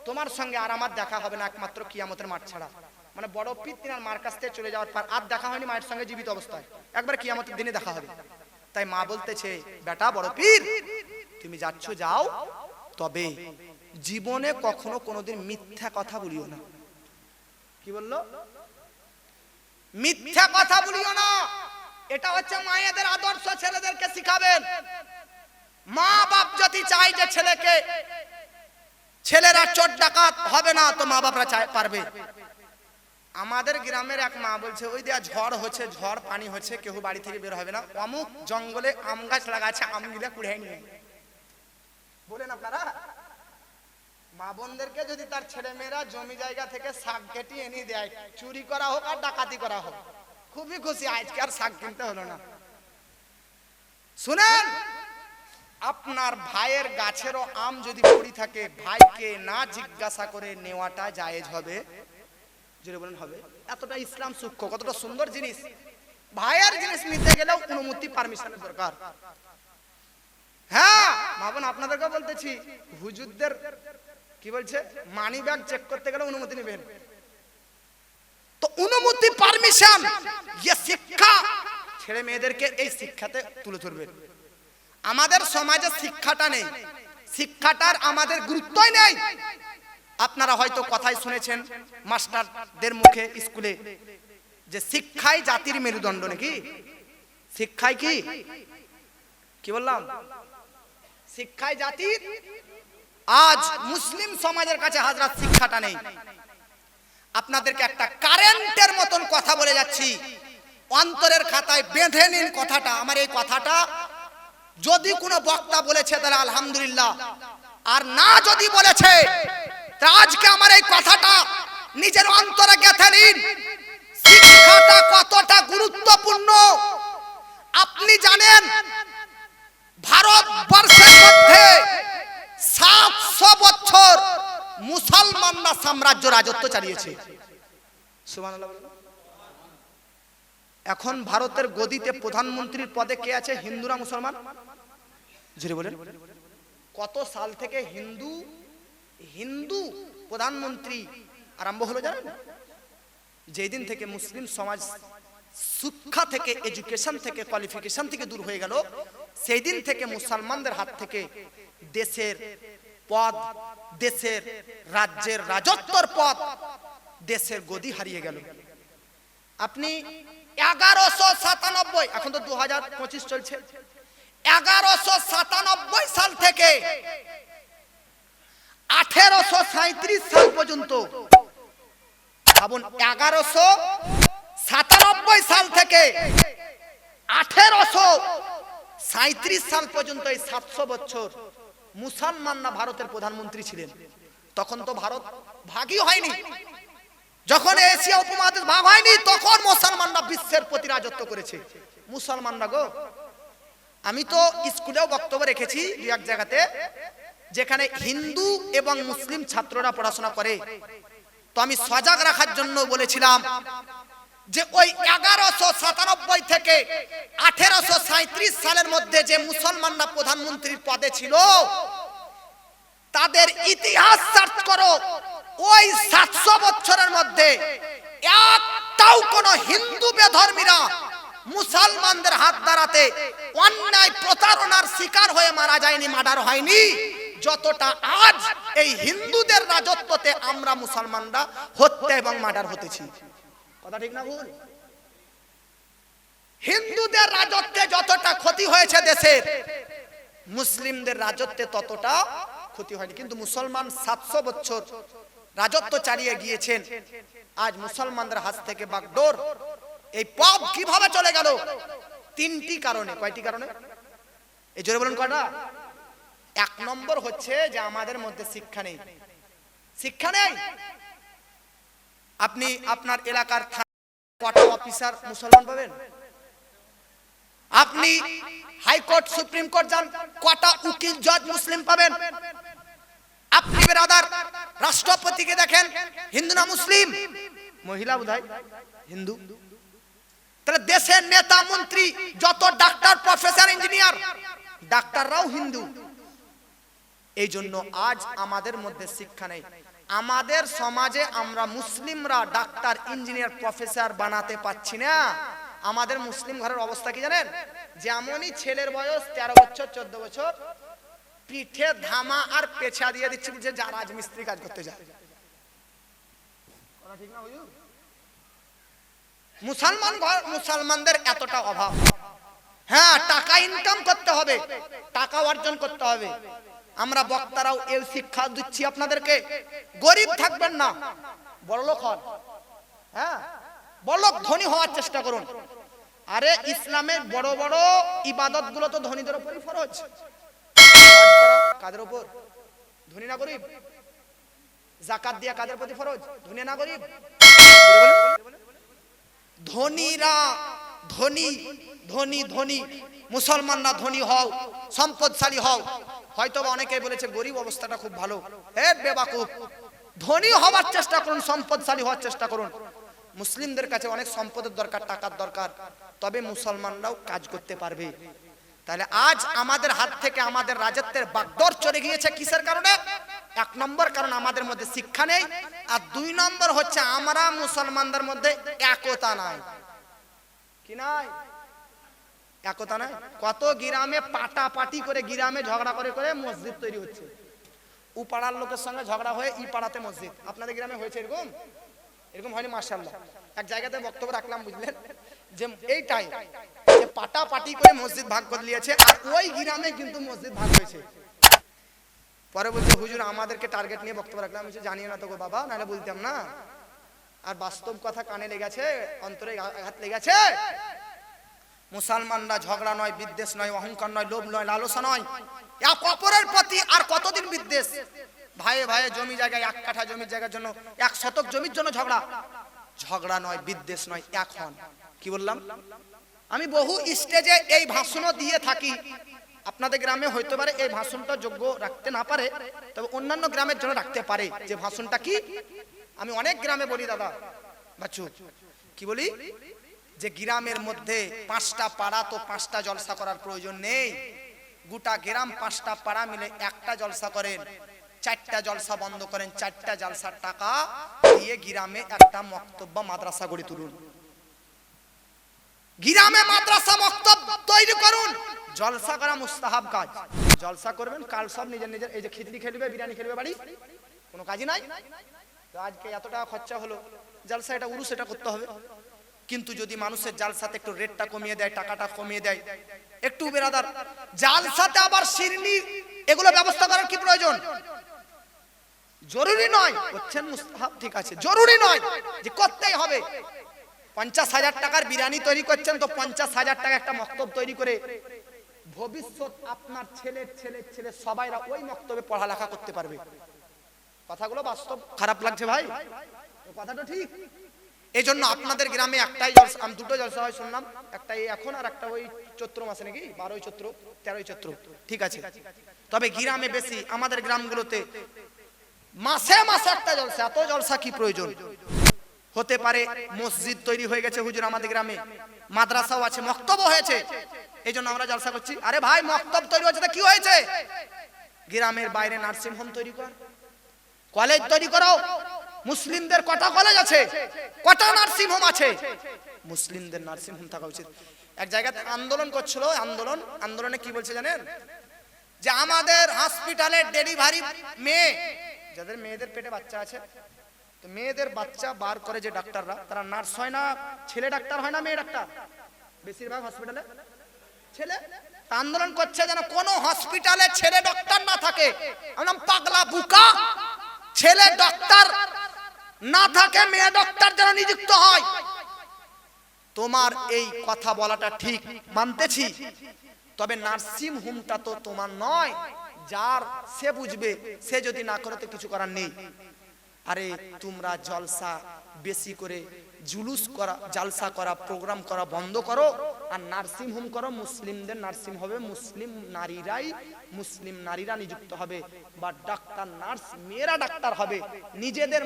তোমার সঙ্গে আর আমার দেখা হবে না একমাত্র কিয়ামতের মাঠ ছাড়া। মানে বড় পীর তিনার মার কাছ থেকে চলে যাওয়ার পর আর দেখা হয়নি মায়ের সঙ্গে জীবিত অবস্থায়, একবার কিয়ামতের দিনে দেখা হবে। তাই মা বলতেছে বেটা বড় পীর তুমি যাচ্ছ যাও, তবে জীবনে কখনো কোনোদিন মিথ্যা কথা বলিও না। কি বললো? মিথ্যা কথা বলিও না। এটা হচ্ছে মায়েদের আদর্শ, ছেলেদেরকে শিখাবেন। মা বাপ যদি চাই যে ছেলেরা চোর ডাকাত হবে না, তো মা বাপরা পারবে। আমাদের গ্রামের এক মা বলছে ওই দেয়া ঝড় হচ্ছে, ঝড় পানি হচ্ছে, কেউ বাড়ি থেকে বের হবে না, অমুক জঙ্গলে আম গাছ লাগাচ্ছে, আমগুলা কুড়ে নিয়ে। বলেন আপনারা, মা বোনদেরকে যদি তার ছেলে মেয়েরা জমি জায়গা থেকে শাক কেটে এনে দেয়, চুরি করা হোক আর ডাকাতি করা হোক, খুবই খুশি, আজকে আর শাক কিনতে হলো না। শুনেন, আপনার ভাইয়ের গাছেরও আম যদি পড়ি থাকে, ভাইকে না জিজ্ঞাসা করে নেওয়াটা জায়েজ হবে? যদি বলেন হবে। এতটা ইসলাম সূক্ষ্ম, কতটা সুন্দর জিনিস। ভাইয়ের জিনিস নিতে গেলেও অনুমতি, পারমিশনের দরকার। হ্যাঁ ভাবুন, আপনাদেরকে বলতেছি, হুজুরদের কি বলছে, মানি ব্যাগ চেক করতে গেলে অনুমতি নেবেন। তো অনুমতি, পারমিশন, এই শিক্ষা ছেলে মেয়েদেরকে এই শিক্ষাতে তুলে ধরবেন। আমাদের সমাজে শিক্ষাটা নেই, শিক্ষাটার আমাদের গুরুত্বই নেই। আপনারা হয়তো কথাই শুনেছেন মাস্টারদের মুখে স্কুলে যে শিক্ষাই জাতির মেরুদণ্ড, নাকি? শিক্ষাই কি বললাম? শিক্ষাই জাতির। আজ মুসলিম সমাজের কাছে হাজরাত শিক্ষাটা নেই। আপনাদেরকে একটা কারেন্টের মতন কথা বলে যাচ্ছি, অন্তরের খাতায় বেঁধে নিন কথাটা। আমার এই কথাটা যদি কোনো বক্তা বলেছে তাহলে আলহামদুলিল্লাহ, আর না যদি বলেছে তা আজকে আমার এই কথাটা নিজের অন্তরে গেঁথে নিন। শিক্ষাটা কতটা গুরুত্বপূর্ণ আপনি জানেন? ভারতবর্ষের মধ্যে 700 বছর মুসলমানরা সাম্রাজ্য রাজত্ব চালিয়েছে। সুবহানাল্লাহ। এখন ভারতের গদিতে প্রধানমন্ত্রীর পদে কে আছে? হিন্দুরা মুসলমান? জোরে বলেন। কত সাল থেকে হিন্দু প্রধানমন্ত্রী আরম্ভ হলো জানেন? যেই দিন থেকে মুসলিম সমাজ শিক্ষা থেকে, এডুকেশন থেকে, কোয়ালিফিকেশন থেকে দূর হয়ে গেল, সেই দিন থেকে মুসলমানদের হাত থেকে দেশের পদ, দেশের রাজ্যের রাজত্বর পদ, দেশের গদি হারিয়ে গেল। আপনি 1197, এখন তো 2025 চলছে, 1197 সাল থেকে 1837 সাল পর্যন্ত ভাবুন। 1197 সাল থেকে 1837 সাল পর্যন্ত এই 700 বছর মুসলমানরা ভারতের প্রধানমন্ত্রী ছিলেন। তখন তো ভারত ভাগই হয়নি। যখন এশিয়া উপমহাদেশ ভাগ হয়নি তখন মুসলমানরা বিশ্বের প্রতি রাজত্ব করেছে। মুসলমানরা গো, আমি তো স্কুলেও বক্তব্য রেখেছি দুই এক জায়গাতে, যেখানে হিন্দু এবং মুসলিম ছাত্ররা পড়াশোনা করে। তো আমি সজাগ রাখার জন্য বলেছিলাম যে ওই 1197 থেকে 1837 সালের মধ্যে যে মুসলমানরা প্রধানমন্ত্রীর পদে ছিল, তাদের ইতিহাস সার্চ করো। ওই 700 বছরের মধ্যে একটাও কোন হিন্দু বেধর্মীরা মুসলমানদের হাত দ্বারাতে অন্যায় প্রতারণার শিকার হয়ে মারা যায়নি, মার্ডার হয়নি, যতটা আজ এই হিন্দুদের রাজত্বতে আমরা মুসলমানরা হত্যা এবং মার্ডার হতেছি। কথা ঠিক না ভুল? হিন্দুদের রাজত্বে যতটা ক্ষতি হয়েছে দেশের, মুসলিমদের রাজত্বে ততটা ক্ষতি হয়নি। কিন্তু মুসলমান 700 বছর রাজত্ব চালিয়ে গিয়েছেন। আজ মুসলমানদের হাত থেকে বাগডোর এই পাপ কিভাবে চলে গেল? 3টি কারণে। কয়টি কারণে? এই জোরে বলুন কয়টা? 1 নম্বর হচ্ছে যে আমাদের মধ্যে শিক্ষা নেই। শিক্ষা নেই। আপনি আপনার এলাকার কটা অফিসার মুসলমান পাবেন? আপনি হাইকোর্ট, সুপ্রিম কোর্ট যান, কটা উকিল, জজ মুসলিম পাবেন? আপনি ব্রাদার রাষ্ট্রপতিকে দেখেন, হিন্দু না মুসলিম? মহিলা বোধহয় হিন্দু। তাহলে দেশের নেতা মন্ত্রী যত ডাক্তার, প্রফেসর, ইঞ্জিনিয়ার, ডাক্তাররাও হিন্দু। এই জন্য আজ আমাদের মধ্যে শিক্ষা নেই। আমাদের সমাজে আমরা মুসলিমরা ডাক্তার, ইঞ্জিনিয়ার, প্রফেসর বানাতে পাচ্ছি না। আমাদের মুসলিম ঘরের অবস্থা কি জানেন? যেমনই ছেলের বয়স 13 বছর 14 বছর, পিঠে ধামা আর পেছা দিয়ে দিচ্ছে যে যা রাজমিস্ত্রি কাজ করতে যায়। কথা ঠিক না হুজুর? মুসলমান ঘর, মুসলমানদের এতটা অভাব। হ্যাঁ, টাকা ইনকাম করতে হবে, টাকা অর্জন করতে হবে। আমরা বক্তারাও এই শিক্ষা দিচ্ছি আপনাদেরকে, গরিব থাকবেন না, বড়লোক হন। হ্যাঁ, বড়লোক ধনী হওয়ার চেষ্টা করুন। আরে ইসলামের বড় বড় ইবাদত গুলো তো ধনীদের উপরই ফরজ। কাদের উপর? ধনী না গরিব? যাকাত দিয়া কাদের প্রতি ফরজ? ধনী না গরিব? ধনীরা ধনী, ধনী ধনী, মুসলমানরা ধনী হও, সম্পদশালী হও। হয়তো অনেকেই বলেছে গরিব অবস্থাটা খুব ভালো। হে বেবাকুফ, ধনী হওয়ার চেষ্টা করুন, সম্পদশালী হওয়ার চেষ্টা করুন। মুসলিমদের কাছে অনেক সম্পদের দরকার, টাকার দরকার, তবে মুসলমানরাও কাজ করতে পারবে। তাহলে আজ আমাদের হাত থেকে আমাদের রাজত্বের বাগডোর চলে গিয়েছে কিসের কারণে? 1 নম্বর কারণ আমাদের মধ্যে শিক্ষা নেই, আর 2 নম্বর হচ্ছে আমরা মুসলমানদের মধ্যে একতা নাই। কি নাই? একতা নাই। কত গ্রামে পাটাপাটি করে, গ্রামে ঝগড়া করে করে মসজিদ তৈরি হচ্ছে। ও পাড়ার লোকের সঙ্গে ঝগড়া হয়ে ই পাড়াতে মসজিদ। আপনাদের গ্রামে হয়েছে এরকম? এরকম হয়নি? মাশাআল্লাহ। এক জায়গাতে বক্তব্য রাখলাম, বুঝলেন, যে এইটাই যে পাটাপাটি করে মসজিদ ভাগ করে নিয়েছে, আর ওই গ্রামে কিন্তু মসজিদ ভাগ হয়েছে। পরে বলছে, হুজুর আমাদেরকে টার্গেট নিয়ে বক্তব্য রাখলাম। আমি জানিয়ে না তো গো বাবা, নাহলে বলতাম না। আর বাস্তব কথা কানে লেগেছে, অন্তরে আঘাত লেগেছে। মুসলমানরা ঝগড়া নয়, বিদ্বেষ নয়, অহংকার নয়, লোভ নয়, লালসা নয়, এক অপরের প্রতি আর কতদিন বিদ্বেষ? ভাইয়ে ভাইয়ে জমি জায়গায়, এক কাঠা জমির জায়গার জন্য, এক শতক জমির জন্য ঝগড়া। ঝগড়া নয়, বিদ্বেষ নয়, এক হন। কি বললাম? আমি বহু স্টেজে এই ভাষণও দিয়ে থাকি। আপনাদের গ্রামে হইতে পারে এই ভাষণটা যোগ্য রাখতে না পারে, তবে অন্যান্য গ্রামের জন্য রাখতে পারে। যে ভাষণটা কি আমি অনেক গ্রামে বলি, দাদা বাচ্চু, কি বলি, যে গ্রামের মধ্যে 5টা পাড়া তো 5টা জলসা করার প্রয়োজন নেই। গোটা গ্রাম 5টা পাড়া মিলে একটা জলসা করেন, 4টা জলসা বন্ধ করেন, 4টা জলসার টাকা দিয়ে গ্রামে একটা মক্তব বা মাদ্রাসা গড়ে তুলুন। গ্রামে মাদ্রাসা মক্তব তৈরি করুন। জলসা করা মুস্তাহাব কাজ। জলসা করবেন, কাল সব নিজের নিজের, এই যে খিচড়ি খেলবে, বিরিয়ানি খেলবে, বাড়ি কোনো কাজই নাই। তো আজকে এত টাকা খরচা হলো, জলসা এটা উরুস, এটা করতে হবে। কিন্তু যদি মানুষের জালসাতে একটু রেটটা কমিয়ে দেয়, টাকাটা কমিয়ে দেয় একটু, বেরাদার জালসাতে আবার শিরনি এগুলো ব্যবস্থা করার কি প্রয়োজন? জরুরি নয়, করছেন মুস্তাহাব, ঠিক আছে, জরুরি নয় যে করতেই হবে। 50,000 টাকার বিরিয়ানি তৈরি করছেন, তো 50,000 টাকা একটা মক্তব তৈরি করে ভবিষ্যৎ আপনার ছেলে ছেলে ছেলে সবাইরা ওই মক্তবে পড়ালেখা করতে পারবে। কথাগুলো বাস্তব। খারাপ লাগছে ভাই? কথাটা ঠিক। এই জন্য আপনাদের গ্রামে একটাই জলসা, আমি 2টো জলসা হয় শুনলাম, একটা এখন আর একটা ওই চৈত্র মাসে, নাকি 12ই চৈত্র 13ই চৈত্র, ঠিক আছে। তবে গ্রামে বেশি, আমাদের গ্রামগুলোতে মাসে মাসে একটা জলসা। এত জলসা কি প্রয়োজন? হতে পারে মসজিদ তৈরি হয়ে গেছে হুজুর আমাদের গ্রামে, মাদ্রাসাও আছে, মক্তবও হয়েছে, এই জন্য আমরা জলসা করছি। আরে ভাই, মক্তব তৈরি হয়েছে তো কি হয়েছে? গ্রামের বাইরে নার্সিং হোম তৈরি কর, কলেজ তৈরি করো। মুসলিমদের কটা কলেজ আছে, কটা নার্সিং হোম আছে? মুসলিমদের নার্সিং হোম থাকা উচিত। এক জায়গাতে আন্দোলন করছিল, আন্দোলনে কি বলছে জানেন? যে আমাদের হসপিটালে ডেলিভারি মেয়ে, যাদের মেয়েদের পেটে বাচ্চা আছে, তো মেয়েদের বাচ্চা বার করে যে ডাক্তাররা, তারা নার্স হয় না, ছেলে ডাক্তার হয় না, মেয়ে ডাক্তার? বেশিরভাগ হসপিটালে ছেলে। আন্দোলন করছে যেন কোনো হসপিটালে ছেলে ডাক্তার না থাকে। আমরা পাগলা বুকা, ছেলে ডাক্তার না থাকে, মেয়ে ডাক্তার যেন নিযুক্ত হয়। তোমার এই কথা বলাটা ঠিক, মানতেছি, তবে নার্সিং হোমটা তো তোমার নয়, যার সে বুঝবে, সে যদি না করে তো কিছু করার নেই। আরে তোমরা জলসা বেশি করে, জুলুস করা, জালসা করা, প্রোগ্রাম করা বন্ধ করো, আর নার্সিং হোম করো। মুসলিমদের নার্সিং হবে, মুসলিম নারীরা নিযুক্ত হবে, বা ডাক্তার নার্স মেয়েরা ডাক্তার হবে। নিজেদের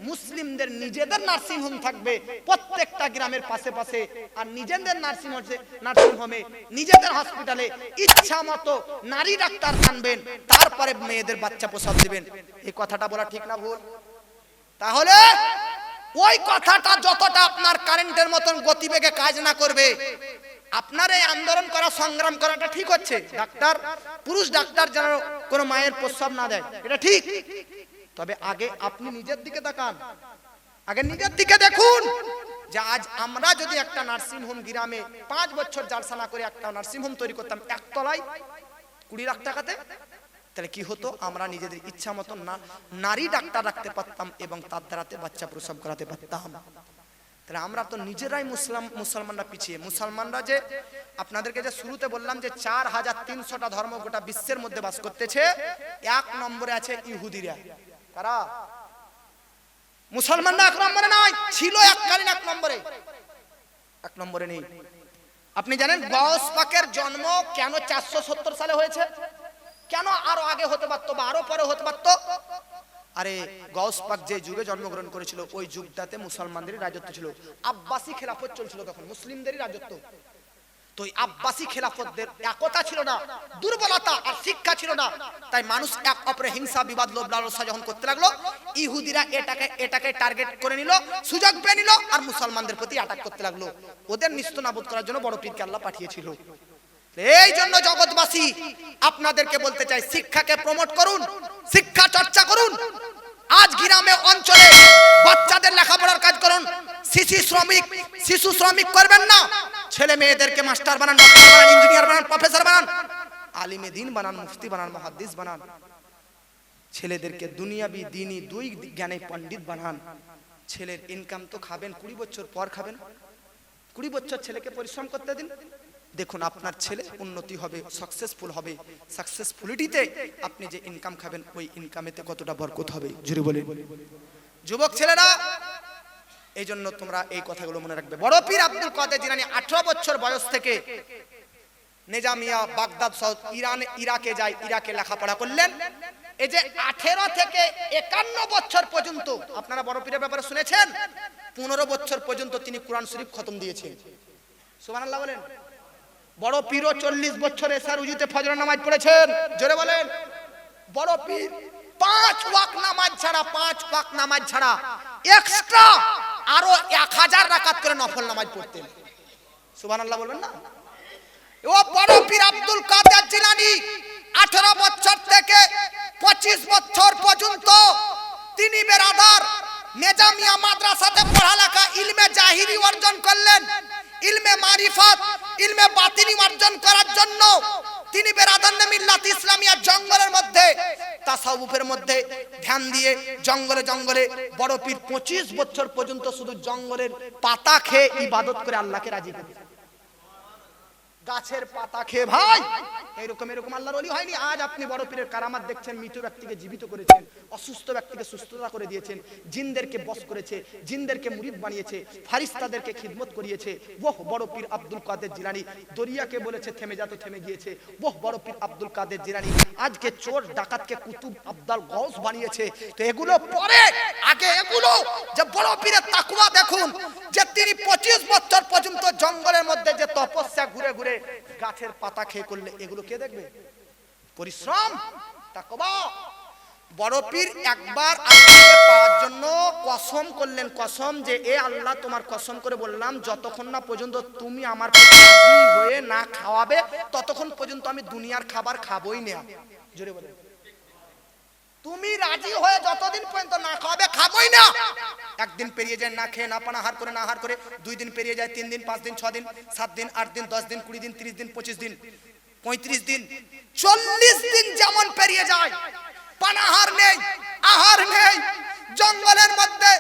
মুসলিমদের নিজেদের নার্সিং হোম থাকবে প্রত্যেকটা গ্রামের পাশে পাশে, আর নিজেদের নার্সিং হোমে, নিজেদের হসপিটালে ইচ্ছা মতো নারী ডাক্তার আনবেন, তারপরে মেয়েদের বাচ্চা প্রসব দিবেন। এই কথাটা বলা ঠিক না ভুল? তাহলে ওই কথাটা যতটা আপনার কারেন্টের মতন গতিবেগে কাজ না করবে, আপনার এই আন্দোলন করা, সংগ্রাম করাটা ঠিক হচ্ছে। ডাক্তার, পুরুষ ডাক্তার যেন কোনো মায়ের প্রসব না দেয়, এটা ঠিক। তবে আগে আপনি নিজের দিকে তাকান, আগে নিজের দিকে দেখুন যে আজ আমরা যদি একটা নার্সিং হোম গ্রামে 5 বছর জালসা না করে একটা নার্সিং হোম তৈরি করতাম একতলায় 20 লাখ টাকাতে, তাহলে কি হতো? আমরা নিজেদের ইচ্ছা মতো নারী ডাক্তার রাখতে পারতাম এবং তার দ্বারাতে বাচ্চা প্রসব করাতে পারতাম। তাহলে আমরা তো নিজেরাই মুসলমানরা পিছিয়ে। মুসলমানরা যে আপনাদেরকে যে শুরুতে বললাম যে 4300টা ধর্ম গোটা বিশ্বের মধ্যে বাস করতেছে, 1 নম্বরে আছে ইহুদিরা। কারা? মুসলমানরা 1 নম্বরে নয়, ছিল এককালীন 1 নম্বরে নেই। আপনি জানেন গাউস পাকের জন্ম কেন 470 সালে হয়েছে? কেন আরো আগে হতে পারতো বা আরো পরে হতে পারতো? আরে গাউস পাক যে যুগে জন্মগ্রহণ করেছিল, ওই যুগটাতে মুসলমানদেরই রাজত্ব ছিল, আব্বাসি খেলাফত চলছিল, তখন মুসলিমদেরই রাজত্ব। তো আব্বাসী খেলাফতদের একতা ছিল না, দুর্বলতা আর শিক্ষা ছিল না, তাই মানুষ এক অপরে হিংসা বিবাদ লোভ লালসা যখন করতে লাগলো, ইহুদিরা এটাকে টার্গেট করে নিল, সুযোগ পেয়ে নিল আর মুসলমানদের প্রতি অ্যাটাক করতে লাগলো। ওদের নিস্তুনাবুদ করার জন্য বড় পীরকে আল্লাহ পাঠিয়েছিল। এই জন্য জগৎবাসী আপনাদেরকে বলতে চাই, শিক্ষাকে প্রমোট করুন, শিক্ষা চর্চা করুন। আজ গ্রামে অঞ্চলে বাচ্চাদের লেখাপড়ার কাজ করুন। শিশু শ্রমিক করবেন না, ছেলে মেয়েদেরকে মাস্টার বানান, ডক্টর বানান, ইঞ্জিনিয়ার বানান, প্রফেসর বানান, আলিমে দিন বানান, মুফতি বানান, মুহাদ্দিস বানান। ছেলেদেরকে দুনিয়াবি দিনী দুই জ্ঞানে পণ্ডিত বানান। ছেলের ইনকাম তো খাবেন 20 বছর পর খাবেন, 20 বছর ছেলেকে পরিশ্রম করতে দিন। দেখুন আপনার ছেলে উন্নতি হবে, সাকসেসফুল হবে। সাকসেসফুলিটিতে আপনি যে ইনকাম খাবেন ওই ইনকামেতে কতটা বরকত হবে জুড়ে বলেন। যুবক ছেলেরা, এই জন্য তোমরা এই কথাগুলো মনে রাখবে। বড় পীর আব্দুল কাদের জিলানী 18 বছর বয়স থেকে নেজামিয়া, বাগদাদ সহ ইরাকে যায়, ইরাকে লেখাপড়া করলেন। এই যে 18 থেকে 51 বছর পর্যন্ত, আপনারা বড় পীরের ব্যাপারে শুনেছেন, 15 বছর পর্যন্ত তিনি কোরআন শরীফ খতম দিয়েছেন। সুবহানাল্লাহ বলেন। বড় পীরও 40 বছর এশার উজুতে ফজর নামাজ পড়েছেন, জোরে বলেন। বড় পীর 5 ওয়াক্ত নামাজ ছাড়া এক্সট্রা আরো 1000 রাকাত করে নফল নামাজ পড়তেন। সুবহানাল্লাহ বলবেন না? ও বড় পীর আব্দুল কাদের জিলানী 18 বছর থেকে 25 বছর পর্যন্ত তিনি বেরাদার নেজামিয়া মাদ্রাসাতে পড়ালেখা, ইলমে জাহিরি অর্জন করলেন। ইলমে মারিফাত, ইলমে বাতিনি অর্জন করার জন্য তিনি বেরাদার মিল্লাত ইসলামিয়া জঙ্গলের মধ্যে, তাসাউফের মধ্যে ধ্যান দিয়ে জঙ্গলে জঙ্গলে বড় পীর 25 বছর পর্যন্ত শুধু জঙ্গলের পাতা খেয়ে ইবাদত করে আল্লাহকে রাজি করেছেন। গাছের পাতা খেয়ে ভাই এরকম আল্লাহর ওলি হয়নি। আজ আপনি বড় পীরের কারামাত দেখছেন, মৃত ব্যক্তিকে জীবিত করেছেন, অসুস্থ ব্যক্তিকে সুস্থতা করে দিয়েছেন, জিনদেরকে বশ করেছে, জিনদেরকে মুরিদ বানিয়েছে, ফারিস্তাদেরকে খিদমত করিয়েছে। ওহ বড় পীর আব্দুল কাদের জিলানী দরিয়াকে বলেছে থেমে যা, তো থেমে গিয়েছে। ওহ বড় পীর আব্দুল কাদের জিলানী আজকে চোর ডাকাতকে কুতুব আব্দাল গৌস বানিয়েছে। তো এগুলো পরে, আগে এগুলো যে বড় পীরের তাকওয়া দেখুন, যে তিনি 25 বছর পর্যন্ত জঙ্গলের মধ্যে যে তপস্যা ঘুরে ঘুরে গাছের পাতা খেয়ে করলে, এগুলো কে দেখবে? পরিশ্রম, তাকওয়া। বড় পীর একবার আল্লাহকে পাওয়ার জন্য কসম করলেন, কসম যে এ আল্লাহ তোমার কসম করে বললাম, যতক্ষণ না পর্যন্ত তুমি আমার প্রতি রাজি হয়ে না খাওয়াবে ততক্ষণ পর্যন্ত আমি দুনিয়ার খাবার খাবোই না। জোরে বলে, তুমি রাজি হয়ে যতদিন পর্যন্ত না খাওয়াবে খাবোই না। একদিন পেরিয়ে যায় না খেয়ে, না পানাহার করে, না আহার করে, 2 দিন পেরিয়ে যায়, 3 দিন, 5 দিন, 6 দিন, 7 দিন, 8 দিন, 10 দিন, 20 দিন, 30 দিন, 25 দিন, 35 দিন, 40 দিন যেমন পেরিয়ে যায়, পানাহার নেই, আহার নেই, জঙ্গলের মধ্যে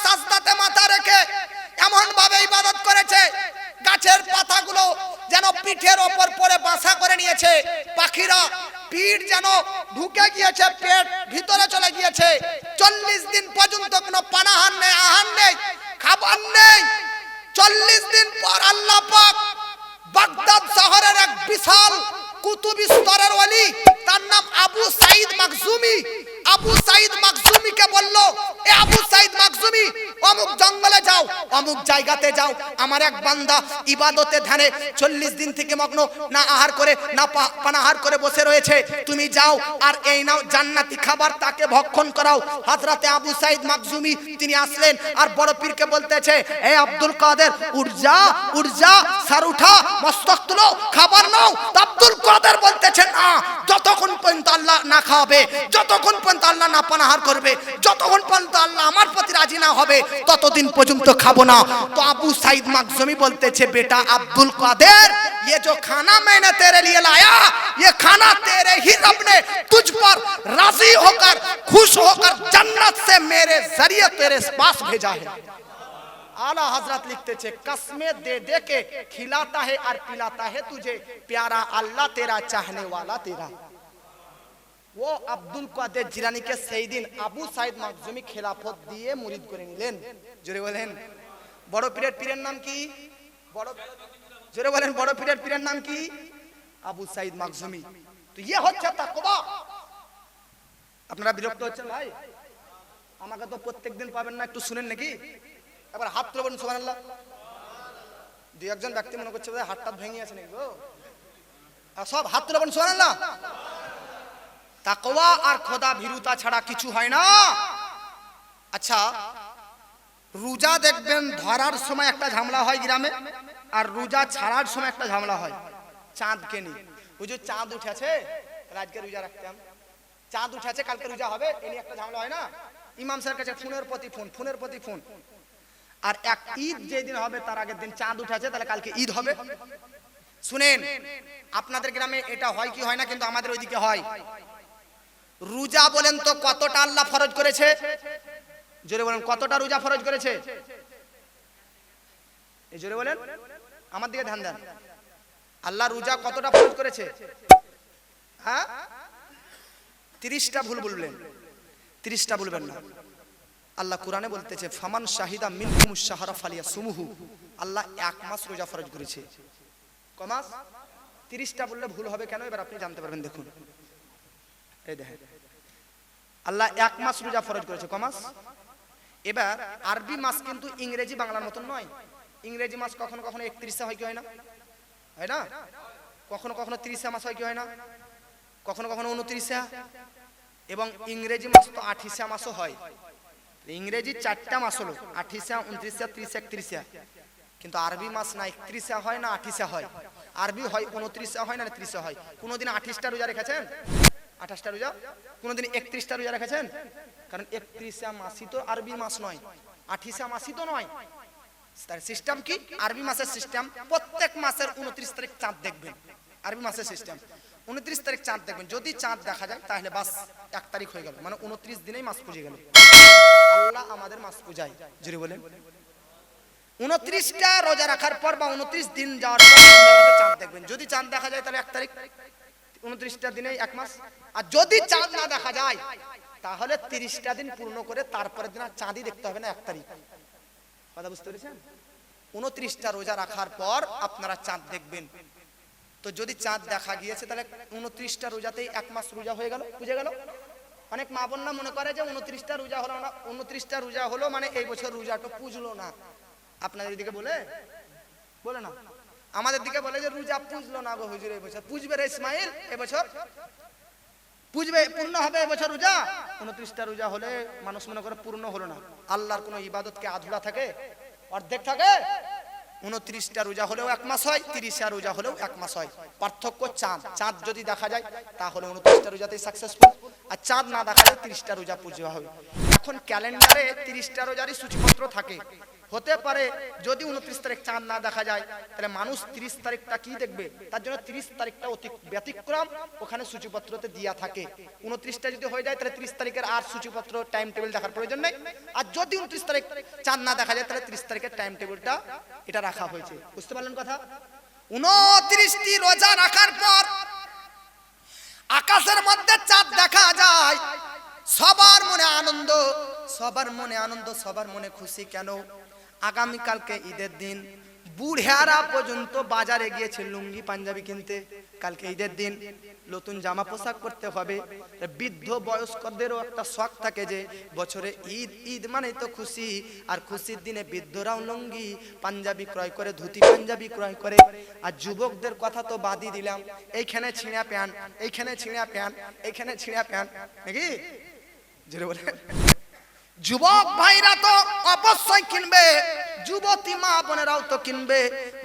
সাজদাতে মাথা রেখে এমন ভাবে ইবাদত করেছে, গাছের পাতাগুলো যেন পিঠের ওপর পড়ে বাসা করে নিয়েছে, পাখিরা পিঠ যেন ঢুকে গিয়েছে, পেট ভিতরে চলে গিয়েছে। 40 দিন পর্যন্ত কোনো পানাহার নেই, আহার নেই, খাবার নেই। 40 দিন পর আল্লাহ পাক বাগদাদ শহরের এক বিশাল কুতুবী স্তরের ওলি, তার নাম আবু সাঈদ মাখজুমি, আবু সাঈদ মাখজুমিকে বলল, এ আবু সাঈদ মাখজুমি, অমুক জঙ্গলে যাও, অমুক জায়গাতে যাও, আমার এক বান্দা ইবাদতে ধ্যানে 40 দিন থেকে মগ্ন, না আহার করে, না পানাহার করে বসে রয়েছে, তুমি যাও আর এই নাও জান্নাতি খাবার, তাকে ভক্ষণ করাও। হযরতে আবু সাঈদ মাখজুমি তিনি আসলেন আর বড় পীরকে বলতেছে, এ আব্দুল কাদের, উঠ যা, সর উঠা, মস্তক তুলো, খাবার নাও। আব্দুল কাদের বলতেছেন, না, যতক্ষণ পর্যন্ত আল্লাহ না খাওয়াবে, যতক্ষণ পর্যন্ত আল্লাহ না পানাহার করবে, যতক্ষণ পর্যন্ত আল্লাহ আমার প্রতি রাজি না হবে ততদিন পর্যন্ত খাবো না। তো আবু সাঈদ মাখজুমি বলতেছে, বেটা আব্দুল কাদের, ये जो खाना मैंने तेरे लिए लाया, ये खाना तेरे ही रब ने तुझ पर राजी होकर, खुश होकर जन्नत से मेरे जरिए तेरे पास भेजा है। आला हजरत लिखते थे, कसमें दे दे के खिलाता है और पिलाता है तुझे, प्यारा अल्लाह तेरा, चाहने वाला तेरा। वो আব্দুল কাদের জিলানীকে সেই দিন আবু সাঈদ মাখজুমি খেলাফত দিয়ে মুরিদ করে নিলেন। জোরে বলেন, বড় পীরের নাম কি? জোরে বলেন, বড় পীরের নাম কি? আবু সাঈদ মাখজুমি। তো ইয়ে হচ্ছে তাকওয়া। আপনারা বিরক্ত হচ্ছেন ভাই? আমাকে তো প্রত্যেকদিন পাবেন না, একটু শুনেন নাকি? একবার হাত তুলে বলুন সুবহানাল্লাহ। দুই একজন ব্যক্তি মনে করছে বোধহয় হাতটা ভেঙে আছে নাকি গো, আর সব হাত তুলে বলুন সুবহানাল্লাহ। তাকওয়া আর খোদা ভীরুতা ছাড়া কিছু হয় না। আচ্ছা, রোজা দেখবেন ধরার সময় একটা ঝামেলা হয় গ্রামে, আর রোজা ছাড়ার সময় একটা ঝামেলা হয় চাঁদকে নিয়ে। ওই যে চাঁদ উঠেছে, আজকে রোজা রাখতাম, চাঁদ উঠেছে কালকে রোজা হবে, এ নিয়ে একটা ঝামেলা হয় না। ইমাম স্যারের কাছে ফোনের প্রতি ফোন, ফোনের প্রতি ফোন। আর এক ঈদ যেদিন হবে তার আগের দিন চাঁদ উঠেছে, তাহলে কালকে ঈদ হবে। শুনেন, আপনাদের গ্রামে এটা হয় কি হয় না, কিন্তু আমাদের ওইদিকে হয়। রোজা বলেন তো কতটা আল্লাহ ফরজ করেছে? জোরে বলেন, কতটা রোজা ফরজ করেছে? এই জোরে বলেন, আমার দিকে ধ্যান দেন। আল্লাহ রোজা কতটা ফরজ করেছে? হ্যাঁ, 30টা ভুল বললেন, 30টা বলবেন না। আল্লাহ কোরআনে বলতেছে ফামান শাহিদা মিনকুমুশ শাহরা ফালিয়াসুমহু। আল্লাহ 1 মাস রোজা ফরজ করেছে। ক মাস? 30টা বললে ভুল হবে কেন, এবার আপনি জানতে পারবেন। দেখুন, এই দেখেন, আল্লাহ 1 মাস রোজা ফরজ করেছে। ক মাস? এবার আরবি মাস কিন্তু ইংরেজি বাংলার মতন নয়। ইংরেজি মাস কখনো কখনো 31 হয় কি হয় না? হয় না? কখনো কখনো 30 মাস হয় কি হয় না? কখনো কখনো 29, এবং ইংরেজি মাস তো 28 মাসও হয়। ইংরেজি 4টা মাস হলো 28, 29, 30, 31, কিন্তু আরবি মাস না 31 হয় না 28 হয়। আরবি হয় 29 হয় না 30 হয়। কোনোদিন 28টা রোজা রেখেছেন? 28টা রোজা? কোনোদিন 31টা রোজা রেখেছেন? কারণ 31 মাসই তো আরবি মাস নয়, 28 মাসই তো নয়। তার সিস্টেম কি? আরবি মাসের সিস্টেম প্রত্যেক মাসের 29 তারিখ চাঁদ দেখবেন। আরবি মাসের সিস্টেম 29 তারিখ চাঁদ দেখবেন। যদি চাঁদ দেখা যায় তাহলে বাস 1 তারিখ হয়ে গেল, মানে 29 দিনেই মাস পুজে গেল। আল্লাহ আমাদের মাস পূজায়, জোরে বলেন, 29টা রোজা রাখার পর বা 29 দিন যাওয়ার পর চাঁদ দেখবেন। যদি চাঁদ দেখা যায় তাহলে 1 তারিখ, 29টা দিনেই 1 মাস। আর যদি চাঁদ না দেখা যায় তাহলে 30টা দিন পূর্ণ করে তারপরের দিন আর চাঁদই দেখতে হবে না, 1 তারিখ। কথা বুঝতে পেরেছেন? 29টা রোজা রাখার পর আপনারা চাঁদ দেখবেন। তো যদি চাঁদ দেখা গিয়েছে তাহলে 29টা রোজাতেই 1 মাস রোজা হয়ে গেল, বুঝে গেল। অনেক মা বোনরা মনে করে যে 29টা রোজা হলো না, 29টা রোজা হলো মানে এই বছর রোজাটা পুজলো না। আপনাদের দিকে বলে বলে না, আমাদের দিকে বলে যে রোজা পুজলো না গো হুজুর, এই বছর পুজবে রে ইসমাইল, এবছর পুজবে, পূর্ণ হবে এবছর রোজা। 29টা রোজা হলে মানুষ মনে করে পূর্ণ হলো না। আল্লাহর কোনো ইবাদতকে আধুরা থাকে? অর্ধেক থাকে? 29টা রোজা হলেও 1 মাস হয়, 30টা রোজা হলেও 1 মাস হয়। পার্থক্য চাঁদ। চাঁদ যদি দেখা যায় তাহলে 29টা রোজাতেই সাকসেসফুল, আর চাঁদ না দেখা যায় 30টা রোজা পূজা হবে। এখন ক্যালেন্ডারে 30টা রোজারই সূচিপত্র থাকে। হতে পারে যদি 29 তারিখ চাঁদ না দেখা যায় তাহলে মানুষ 30 তারিখটা কি দেখবে, তার জন্য 30 তারিখটা অতি ব্যতিক্রম ওখানে সূচিপত্রতে দেয়া থাকে। 29টা যদি হয়ে যায় তাহলে 30 তারিখের আর সূচিপত্র টাইম টেবিল দেখার প্রয়োজন নেই। আর যদি 29 তারিখ চাঁদ না দেখা যায় তাহলে 30 তারিখের টাইম টেবিলটা এটা রাখা হয়েছে। বুঝতে পারলেন কথা? 29টি রোজা রাখার পর আকাশের মধ্যে চাঁদ দেখা যায়, সবার মনে আনন্দ, সবার মনে আনন্দ, সবার মনে খুশি। কেন? আগামীকালকে ঈদের দিন। বুড়ারা পর্যন্ত বাজারে গিয়েছে লুঙ্গি পাঞ্জাবি কিনতে। কালকে ঈদের দিন, নতুন জামা পোশাক পরতে হবে। বৃদ্ধ বয়স্কদেরও একটা শখ থাকে যে বছরে ঈদ, ঈদ মানে তো খুশি, আর খুশির দিনে বৃদ্ধরাও লুঙ্গি পাঞ্জাবি ক্রয় করে, ধুতি পাঞ্জাবি ক্রয় করে। আর যুবকদের কথা তো বাদই দিলাম, এইখানে ছিঁড়া প্যান্ট, এইখানে ছিঁড়া প্যান্ট, এইখানে ছিঁড়া প্যান্ট, নাকি? জোরে বলে, যুবক ভাইরা তো অবশ্যই কিনবে, যুবতী মা বোনেরাও তো কিনবে।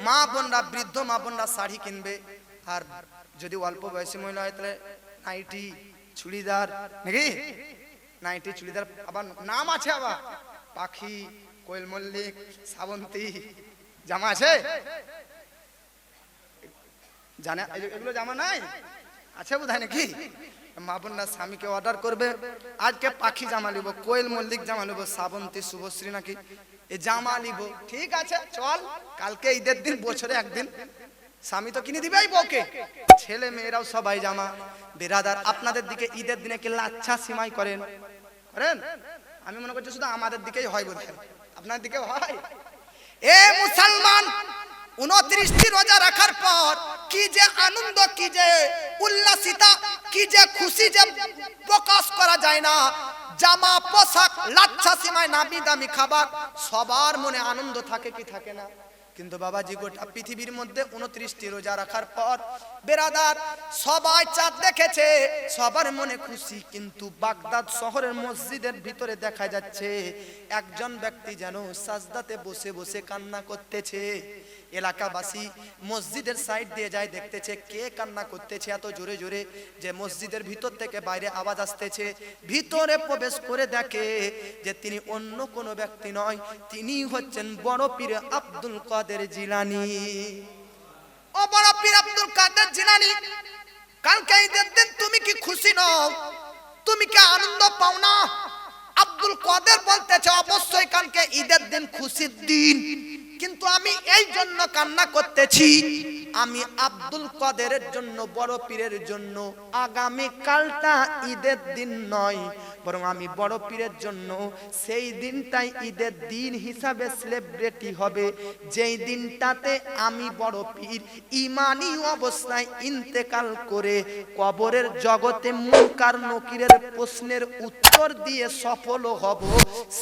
মা বোনরা, বৃদ্ধ মা বোনরা শাড়ি কিনবে। আর যদি অল্প বয়সী মহিলা হয় তাহলে নাইটি, চুড়িদার, নাকি? নাইটি, চুড়িদার, আবার নাম আছে, আবার পাখি, কোয়েল মল্লিক, শ্রাবন্তী জামা আছে, জানা? এগুলো জামা নাই? আছে বোধহয়, নাকি? মা বোনরা স্বামীকে অর্ডার করবে, আজকে পাখি জামা লিব, কোয়েল মল্লিক জামা লিব, শ্রাবন্তী, শুভশ্রী নাকি এ জামা লিব। ঠিক আছে, চল, কালকে ঈদের দিন, বছরে একদিন স্বামী তো কিনে দিবে বউকে। ছেলে মেয়েরাও সবাই জামা। বেরাদার, আপনাদের দিকে ঈদের দিনে কি লাচ্ছা সিমাই করেন? করেন? আমি মনে করছি শুধু আমাদের দিকেই হয় বোধহয়, আপনার দিকে হয়? এ মুসলমান, 29টি রোজা রাখার পর কি যে আনন্দ, কি যে উল্লাসিতা, কি যে খুশি যে প্রকাশ করা যায় না। জামা পোশাক, লাচ্ছা সিমাই, নামি দামি খাবার, সবার মনে আনন্দ থাকে কি থাকে না? কিন্তু বাবাজি গোটা পৃথিবীর মধ্যে 29টি রোজা রাখার পর বেরাদার সবাই চাঁদ দেখেছে, সবার মনে খুশি, কিন্তু বাগদাদ শহরের মসজিদের ভিতরে দেখা যাচ্ছে একজন ব্যক্তি যেন সাজদাতে বসে বসে কান্না করতেছে। এলাকাবাসী মসজিদের সাইড দিয়ে যায়, দেখতেছে কে কান্না করতেছে এত জোরে জোরে যে মসজিদের ভিতর থেকে বাইরে আওয়াজ আসতেছে। ভিতরে প্রবেশ করে দেখে যে তিনি অন্য কোনো ব্যক্তি নয়, তিনি হচ্ছেন বড় পীর আব্দুল কাদের জিলানী। ও বড় পীর আব্দুল কাদের জিলানী, কালকে ঈদের দিন তুমি কি খুশি নও? তুমি কি আনন্দ পাও না? আব্দুল কাদের বলতেছে অবশ্যই কালকে ঈদের দিন খুশির দিন, কিন্তু আমি এই জন্য কান্না করতেছি, আমি আব্দুল কাদেরের জন্য, বড় পীরের জন্য আগামী কালটা ঈদের দিন নয়, বরং আমি বড় পীরের জন্য সেই দিনটাই ঈদের দিন হিসাবে সেলিব্রেটি হবে, যেই দিনটাতে আমি বড় পীর ঈমানি অবস্থায় ইন্তেকাল করে কবরের জগতে মুনকার নকিরের প্রশ্নের উত্তর দিয়ে সফল হব।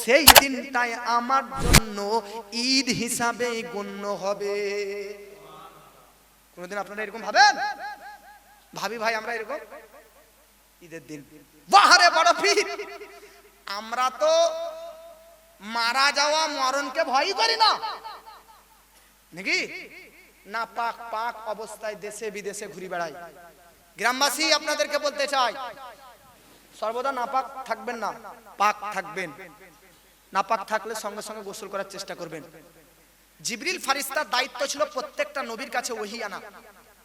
সেই দিনটাই আমার জন্য ঈদ হিসাবে গণ্য হবে। কোনদিন আপনারা এরকম ভাবেন? ভাবি ভাই আমরা এরকম ঈদের দিন বাহারে বড় পীর। আমরা তো মারা যাওয়া মরণকে ভয় করি না নাকি? না পাক পাক অবস্থায় দেশে বিদেশে ঘুরে বেড়াই। গ্রামবাসী আপনাদেরকে বলতে চাই, সর্বদা নাপাক থাকবেন না, পাক থাকবেন। নাপাক থাকলে সঙ্গে সঙ্গে গোসল করার চেষ্টা করবেন। জিবরিল ফারিস্তার দায়িত্ব ছিল প্রত্যেকটা নবীর কাছে ওহী আনা।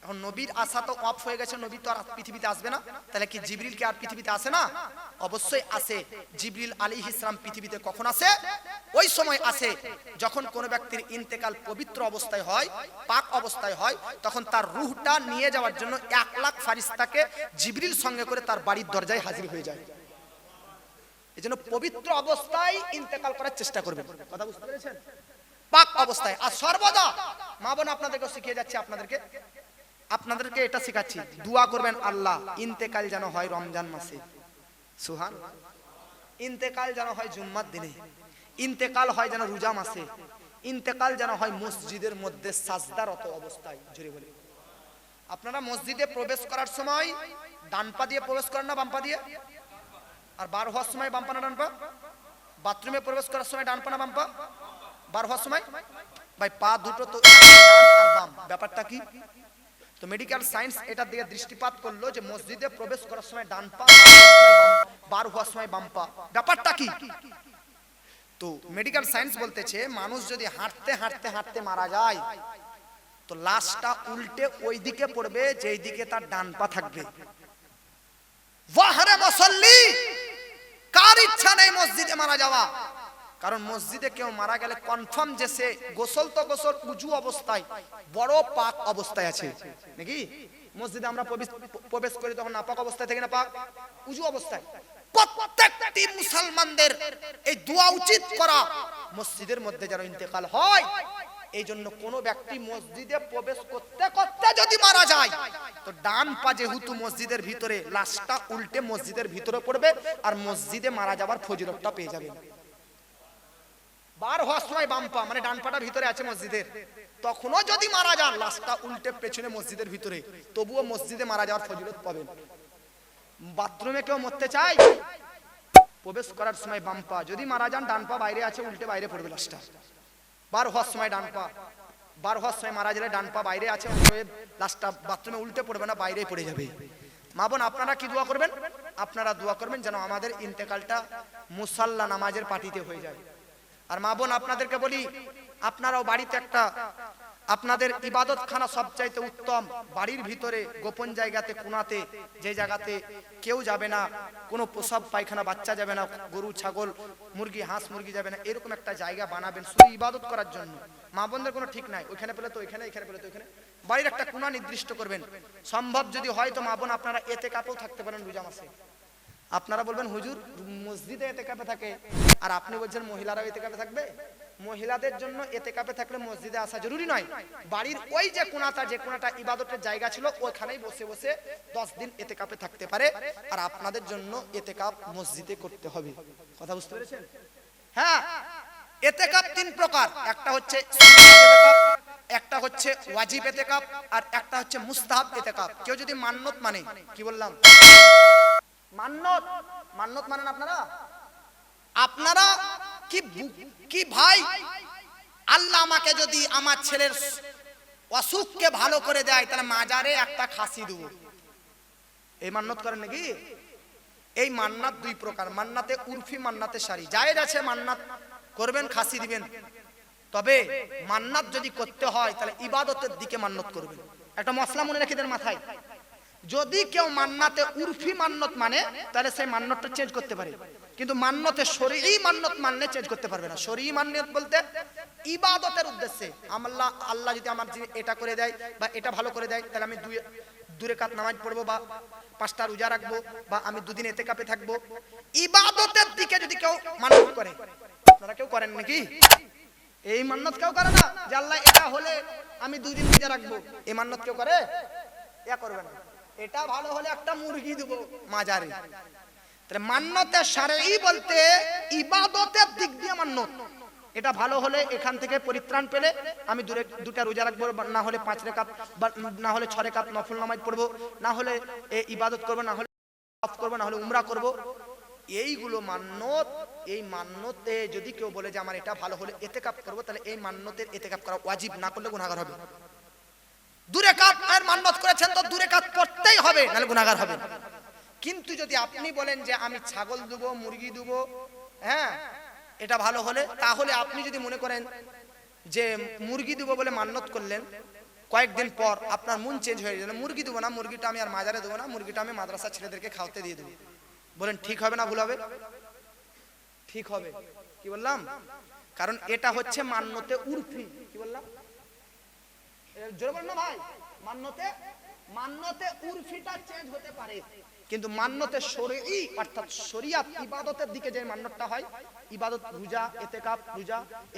এখন নবীর আশা তো অফ হয়ে গেছে, নবী তো আর পৃথিবীতে আসবে না, তাহলে কি জিবরিল কি আর পৃথিবীতে আসে না? অবশ্যই আসে। জিবরিল আলাইহিস সালাম পৃথিবীতে কখন আসে? ওই সময় আসে যখন কোন ব্যক্তির ইন্তেকাল পবিত্র অবস্থায় হয়, পাক অবস্থায় হয়, তখন তার রূহটা নিয়ে যাওয়ার জন্য 1 লাখ ফারিস্তাকে জিবরিল সঙ্গে করে তার বাড়ির দরজায় হাজির হয়ে যায়। এজন্য পবিত্র অবস্থায় ইন্তেকাল করার চেষ্টা করবেন। কথা বুঝতে পেরেছেন? পাক অবস্থায়। আর সর্বদা মা বোন আপনাদেরকে শিখিয়ে যাচ্ছে, আপনাদেরকে এটা শেখাচ্ছি, দোয়া করবেন আল্লাহ ইন্তেকাল যেন হয় রমজান মাসে, সুবহান, ইন্তেকাল যেন হয় জুম্মার দিনে, ইন্তেকাল হয় যেন রোজা মাসে, ইন্তেকাল যেন হয় মসজিদের মধ্যে সাজদারত অবস্থায়। জোরে বলে। আপনারা মসজিদে প্রবেশ করার সময় ডান পা দিয়ে প্রবেশ করেন না বাম পা দিয়ে? আর বার হওয়ার সময় বাম পা না ডান পা? বাথরুমে প্রবেশ করার সময় ডান পা না বাম পা? বার হওয়ার সময় ভাই পা দুটো তো ডান আর বাম, ব্যাপারটা কি? তো মেডিকেল সায়েন্স এটার দিকে দৃষ্টিপাত করলো যে মসজিদে প্রবেশ করার সময় ডান পা, বার হওয়ার সময় বাম পা, ব্যাপারটা কি? তো মেডিকেল সায়েন্স বলতেছে মানুষ যদি হাঁটতে হাঁটতে হাঁটতে মারা যায় তো লাশটা উল্টে ওই দিকে পড়বে যেই দিকে তার ডান পা থাকবে। ওয়াহরে মুসল্লি, কার ইচ্ছা নেই মসজিদে মারা যাওয়া? কারণ মসজিদে কেউ মারা গেলে কনফার্ম যে সে গোসল তো গোসল উজু অবস্থায়, বড় পাক অবস্থায় আছে নাকি? মসজিদে আমরা প্রবেশ করি তখন নাপাক অবস্থায় থেকে না পাক উজু অবস্থায়। প্রত্যেকটি মুসলমানদের এই দোয়া উচিত করা মসজিদের মধ্যে যেন ইন্তেকাল হয়। এই জন্য কোন ব্যক্তি মসজিদে প্রবেশ করতে করতে যদি মারা যায় তো ডান পা যেহেতু মসজিদের ভিতরে, লাশটা উল্টে মসজিদের ভিতরে পড়বে আর মসজিদে মারা যাবার ফজিলতটা পেয়ে যাবে। বার হওয়ার সময় বাম পা মানে ডান পাটা ভিতরে আছে মসজিদের, তখনও যদি মারা যান লাশটা উল্টে পেছনে মসজিদের ভিতরে, তবুও মসজিদে মারা যাওয়ার ফজিলত পাবেন। বাথরুমে কেউ মরতে চায়, প্রবেশ করার সময় বাম পা, যদি মারা যান ডান পা বাইরে আছে, উল্টে বাইরে পড়বে লাশটা। বার হওয়ার সময় ডান পা, বার হওয়ার সময় মারা গেলে ডান পা বাইরে আছে, লাশটা বাথরুমে উল্টে পড়বে না, বাইরে পড়ে যাবে। মা বোন আপনারা কি দোয়া করবেন? আপনারা দোয়া করবেন যেন আমাদের ইন্তেকালটা মুসাল্লা নামাজের পার্টিতে হয়ে যায়। আর মা বোন আপনাদেরকে বলি, আপনারাও বাড়িতে একটা আপনাদের ইবাদতখানা সবচাইতে উত্তম, বাড়ির ভিতরে গোপন জায়গাতে, কোণাতে, যে জায়গাতে কেউ যাবে না, কোনো প্রসাব পায়খানা বাচ্চা যাবে না, গরু ছাগল মুরগি হাঁস মুরগি যাবে না, এরকম একটা জায়গা বানাবেন শুধু ইবাদত করার জন্য। মা বোনদের কোনো ঠিক নাই, ওইখানে পেলে তো ওইখানে, এখানে পেলে তো ওইখানে, বাড়ির একটা কোণা নির্দিষ্ট করবেন। সম্ভব যদি হয় তো মা বোন আপনারা এতেকাফেও থাকতে পারেন রোজা মাসে। আপনারা বলবেন হুজুর মসজিদে এতেকাফে থাকে, আর আপনি বলছেন মহিলারাও এতেকাফে থাকবে। মহিলাদের জন্য এতেকাফে থাকলে মসজিদে আসা জরুরি নয়, বাড়ির ওই যে কোণাটা, যে কোণাটা ইবাদতের জায়গা ছিল ওখানেই বসে বসে 10 দিন এতেকাফে থাকতে পারে। আর আপনাদের জন্য এতেকাফ মসজিদে করতে হবে। কথা বুঝতে পেরেছেন? হ্যাঁ, এতেকাফ 3 প্রকার, একটা হচ্ছে সুন্নাত এতেকাফ, একটা হচ্ছে ওয়াজিব ইতিকাফ আর একটা হচ্ছে মুস্তাহাব ইতিকাফ। কেউ যদি মান্নত মানে, কি বললাম, মান্নত মান্নত মানেন আপনারা? আপনারা কি ভাই, আল্লাহ আমাকে যদি আমার ছেলের অসুখকে ভালো করে দেয় তাহলে মাজারে একটা খাসি দেব, এই মান্নত করেন নাকি? এই মান্নাত দুই প্রকার, মান্নাতে উরফি, মান্নাতে শারঈ। জায়েজ আছে মান্নাত করবেন, খাসি দিবেন, তবে মান্নাত যদি করতে হয় তাহলে ইবাদতের দিকে মান্নাত করবেন। একটা মশলা মনে রেখে দেন মাথায়, যদি কেউ মান্নাতে উরফি মান্নত মানে তাহলে সেই মান্নতটা চেঞ্জ করতে পারে, কিন্তু মান্নতে শরঈ মান্নত মানলে চেঞ্জ করতে পারবে না। শরঈ মান্নত বলতে ইবাদতের উদ্দেশ্যে, আল্লাহ যদি আমার এটা করে দেয় বা এটা ভালো করে দেয় তাহলে আমি দুই রাকাত নামাজ পড়বো বা 5টা রোজা রাখবো বা আমি 2 দিন ইতিকাফে থাকবো। ইবাদতের দিকে যদি কেউ মান্নত করে, আপনারা কেউ করেন নাকি? এই মান্নত কেউ করে না যে আল্লাহ এটা হলে আমি 2 দিন রোজা রাখবো, এই মান্নত কেউ করে? ইয়া করবে না। এটা ভালো হলে একটা মুরগি দেবো মাজারে। তাহলে মান্নতে শারঈ বলতে ইবাদতের দিক দিয়ে মান্নত, এটা ভালো হলে এখান থেকে পরিত্রাণ পেলে আমি 2টা রোজা রাখবো, না হলে 5 রাকাত, না হলে 6 রাকাত নফল নামাজ পড়বো, না হলে ইবাদত করবো, না হলে হজ করবো, না হলে উমরা করবো। এইগুলো মান্নত। এই মান্নতে যদি কেউ বলে যে আমার এটা ভালো হলে ইতিকাফ করবো, তাহলে এই মান্নতের ইতিকাফ করা ওয়াজিব, না করলে গুনাহগার হবে। 2 রাকাত আর মান্নত করেছেন তো 2 রাকাত পড়তেই হবে, নাহলে গুনাহগার হবে। কিন্তু যদি আপনি বলেন যে আমি ছাগল দেবো, মুরগি দেবো, হ্যাঁ এটা ভালো হলে, তাহলে আপনি যদি মনে করেন যে মুরগি দেবো বলে মান্নত করলেন, কয়েকদিন পর আপনার মন চেঞ্জ হয়ে গেল, মুরগি দেবো না, মুরগিটা আমি আর মাজারে দেবো না, মুরগিটা আমি মাদ্রাসা ছেলেদেরকে খাওয়াতে দিয়ে দেবো, বলেন ঠিক হবে না ভুল হবে? ঠিক হবে। কি বললাম? কারণ এটা হচ্ছে মান্নতে উরফি। কি বললাম? জোরে বলেন না ভাই। মান্নতে উরফিটা চেঞ্জ হতে পারে, কিন্তু মান্নতে শরঈ অর্থাৎ শরিয়াত ইবাদতের দিকে যে মান্নতটা হয়, ইবাদত রোজা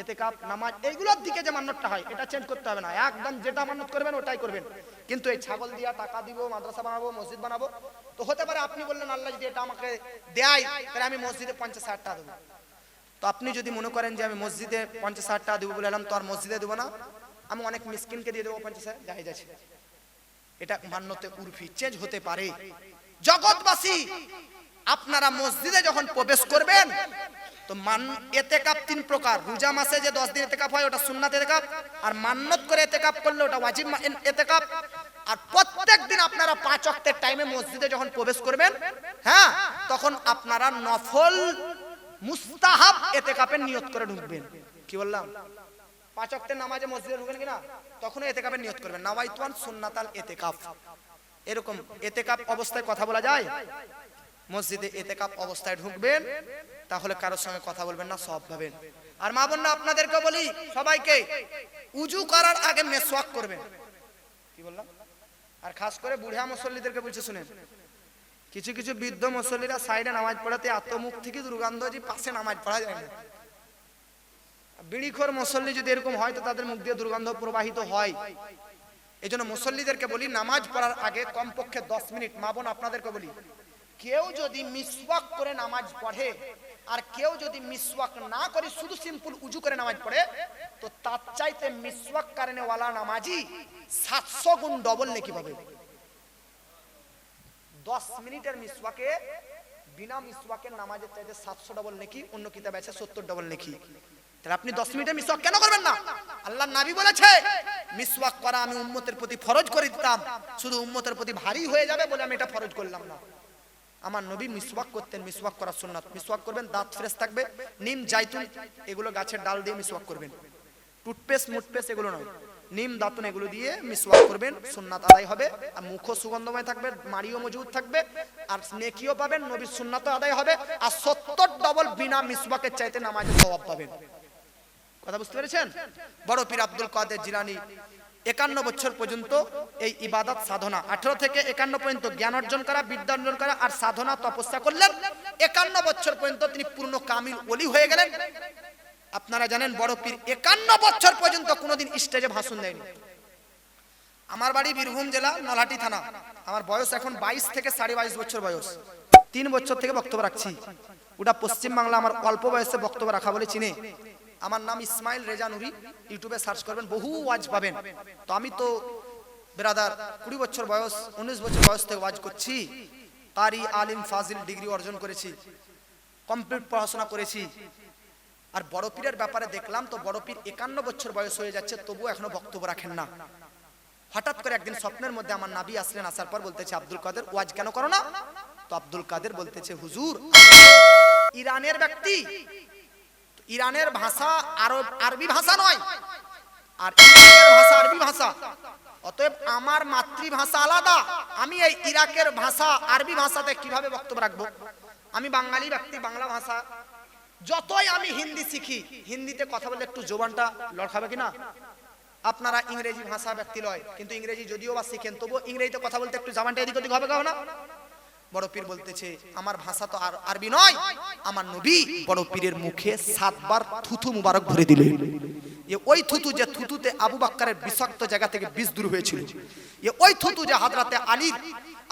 ইতিকাফ নামাজ এইগুলোর দিকে যে মান্নতটা হয়, এটা চেঞ্জ করতে হবে না। একদম যেটা মান্নত করবেন ওটাই করবেন। কিন্তু এই ছাগল দিয়া টাকা দিব, মাদ্রাসা বানাবো, মসজিদ বানাবো, তো হতে পারে আপনি বললেন আল্লাহ যদি এটা আমাকে দেয় তাহলে আমি মসজিদে 50,000 টাকা দেবো। তো আপনি যদি মনে করেন যে আমি মসজিদে 50,000 টাকা দেবো বলে এলাম, তো আর মসজিদে দেবো না, আমি অনেক মিসকিনকে দিয়ে দেবো 50,000, জায়েজ আছে। এটা মান্নতে উরফি, চেঞ্জ হতে পারে। জগৎবাসী আপনারা মসজিদে যখন প্রবেশ করবেন তো ইতিকাফ 3 প্রকার। রোজা মাসে যে 10 দিন ইতিকাফ হয় ওটা সুন্নাত ইতিকাফ, আর মান্নত করে ইতিকাফ করলে ওটা ওয়াজিব ইতিকাফ। আর প্রত্যেক দিন আপনারা 5 ওয়াক্তের টাইমে মসজিদে যখন প্রবেশ করবেন, হ্যাঁ, তখন আপনারা নফল মুস্তাহাব ইতিকাফের নিয়ত করে ঢুকবেন। কি বললাম? 5 ওয়াক্তের নামাজে মসজিদে ঢুকবেন কিনা, তখন ইতিকাফের নিয়ত করবেন, নাওয়াইতুন সুন্নাতাল ইতিকাফ। এরকম ইতিকাফ অবস্থায় কথা বলা যায়? মসজিদে ইতিকাফ অবস্থায় ঢুকবেন, তাহলে কারোর সঙ্গে কথা বলবেন না, সওয়াব পাবেন। আর মা বোনরা আপনাদেরকে বলি সবাইকে, উজু করার আগে মেসওয়াক করবেন। কি বললাম? আর খাস করে বুড়া মুসল্লিদেরকে বলছে শুনেন, কিছু কিছু বৃদ্ধ মুসল্লিরা সাইডে নামাজ পড়াতে আত্মমুখ থেকে দুর্গন্ধ, যে পাশে নামাজ পড়া যায় না। বিড়িখোর মুসল্লি যদি এরকম হয় তো তাদের মুখ দিয়ে দুর্গন্ধ প্রবাহিত হয়। এই জন্য মুসল্লিদেরকে বলি নামাজ পড়ার আগে কমপক্ষে 10 মিনিট, মা বোন আপনাদেরকে বলি, কেউ যদি মিসওয়াক করে নামাজ পড়ে আর কেউ যদি মিসওয়াক না করে শুধু সিম্পল উজু করে নামাজ পড়ে, তো তার চাইতে মিসওয়াক কারণে ওয়ালা নামাজি 700 গুণ ডবল নেকি পাবে। 10 মিনিটের মিসওয়াকে বিনা মিসওয়াকের নামাজের চাইতে 700 ডবল নেকি, অন্য কিতাবে আছে 70 ডবল নেকি। তাহলে আপনি 10 মিনিটের মিসওয়াক কেন করবেন না? আল্লাহর নবী বলেছে মিসওয়াক করা আমি উম্মতের প্রতি ফরজ করে দিতাম, শুধু উম্মতের প্রতি ভারী হয়ে যাবে বলে আমি এটা ফরজ করলাম না। আমার নবী মিসওয়াক করতেন, মিসওয়াক করা সুন্নাত। মিসওয়াক করবেন, দাঁত ফ্রেশ থাকবে, নিম জাইতুন এগুলো গাছের ডাল দিয়ে মিসওয়াক করবেন, টুথপেস্ট মুটপেস্ট এগুলো নয়, নিম দাঁতুন এগুলো দিয়ে মিসওয়াক করবেন, সুন্নাত আদায় হবে। আর মুখও সুগন্ধময় থাকবে, মাড়িও মজবুত থাকবে, আর নেকিও পাবেন, নবীর সুন্নাতও আদায় হবে, আর 70 ডবল বিনা মিসওয়াকের চাইতে নামাজের সওয়াব পাবেন। কথা বুঝতে পেরেছেন? বড় পীর আব্দুল কাদের জিলানী 51 বছর পর্যন্ত এই ইবাদত সাধনা, 18 থেকে 51 পর্যন্ত জ্ঞান অর্জন করা, বিদ্যা অর্জন করা আর সাধনা তপস্যা করলেন। 51 বছর পর্যন্ত তিনি পূর্ণ কামিল ওলি হয়ে গেলেন। আপনারা জানেন বড় পীর 51 বছর পর্যন্ত কোনোদিন স্টেজে ভাষণ দেয়নি। আমার বাড়ি বীরভূম জেলা নলহাটি থানা, আমার বয়স এখন 22 থেকে 22.5 বছর বয়স। 3 বছর থেকে বক্তব্য রাখছি। ওটা পশ্চিম বাংলা আমার অল্প বয়সে বক্তব্য রাখা বলে চিনে। আমার নাম ইসমাইল রেজা নুরি, ইউটিউবে সার্চ করবেন, বহু ওয়াজ পাবেন। তো আমি তো ব্রাদার 20 বছর বয়স 19 বছর বয়স থেকে ওয়াজ করছি, কারি আলিম ফাজিল ডিগ্রি অর্জন করেছি, কমপ্লিট পড়াশোনা করেছি। আর বড় পীরের ব্যাপারে দেখলাম তো বড় পীর 51 বছর বয়স হয়ে যাচ্ছে, তবুও এখনো বক্তব্য রাখেন না। হঠাৎ করে একদিন স্বপ্নের মধ্যে আমার নাবি আসলেন, আসার পর বলতেছে, আব্দুল কাদের ওয়াজ কেন করো না? তো আব্দুল কাদের বলতেছে, হুজুর ইরানের ব্যক্তি, ইরানের ভাষা আরবি ভাষা নয়, আর ইরাকের ভাষা আরবি ভাষা, অতএব আমার মাতৃভাষা আলাদা, আমি এই ইরাকের ভাষা আরবি ভাষাতে কিভাবে বক্তব্য রাখবো? আমি বাঙালি ব্যক্তি, বাংলা ভাষা, যতই আমি হিন্দি শিখি, হিন্দিতে কথা বললে একটু জোবানটা লড়খাবে কিনা? আপনারা ইংরেজি ভাষা ব্যক্তি লয়, কিন্তু ইংরেজি যদিও বা শিখেন, তবুও ইংরেজিতে কথা বলতে একটু জবানটা এদিক ওদিক হবে না? বড় পীর বলতেছে, আমার ভাষা তো আর আরবি নয়। আমার নবী বড় পীরের মুখে 7 বার থুথু মুবারক ভরে দিলেন। ওই থুতু যে থুতুতে আবু বকরের বিষাক্ত জায়গা থেকে বিষ দূর হয়েছিল, ওই থুতু যে হযরতে আলী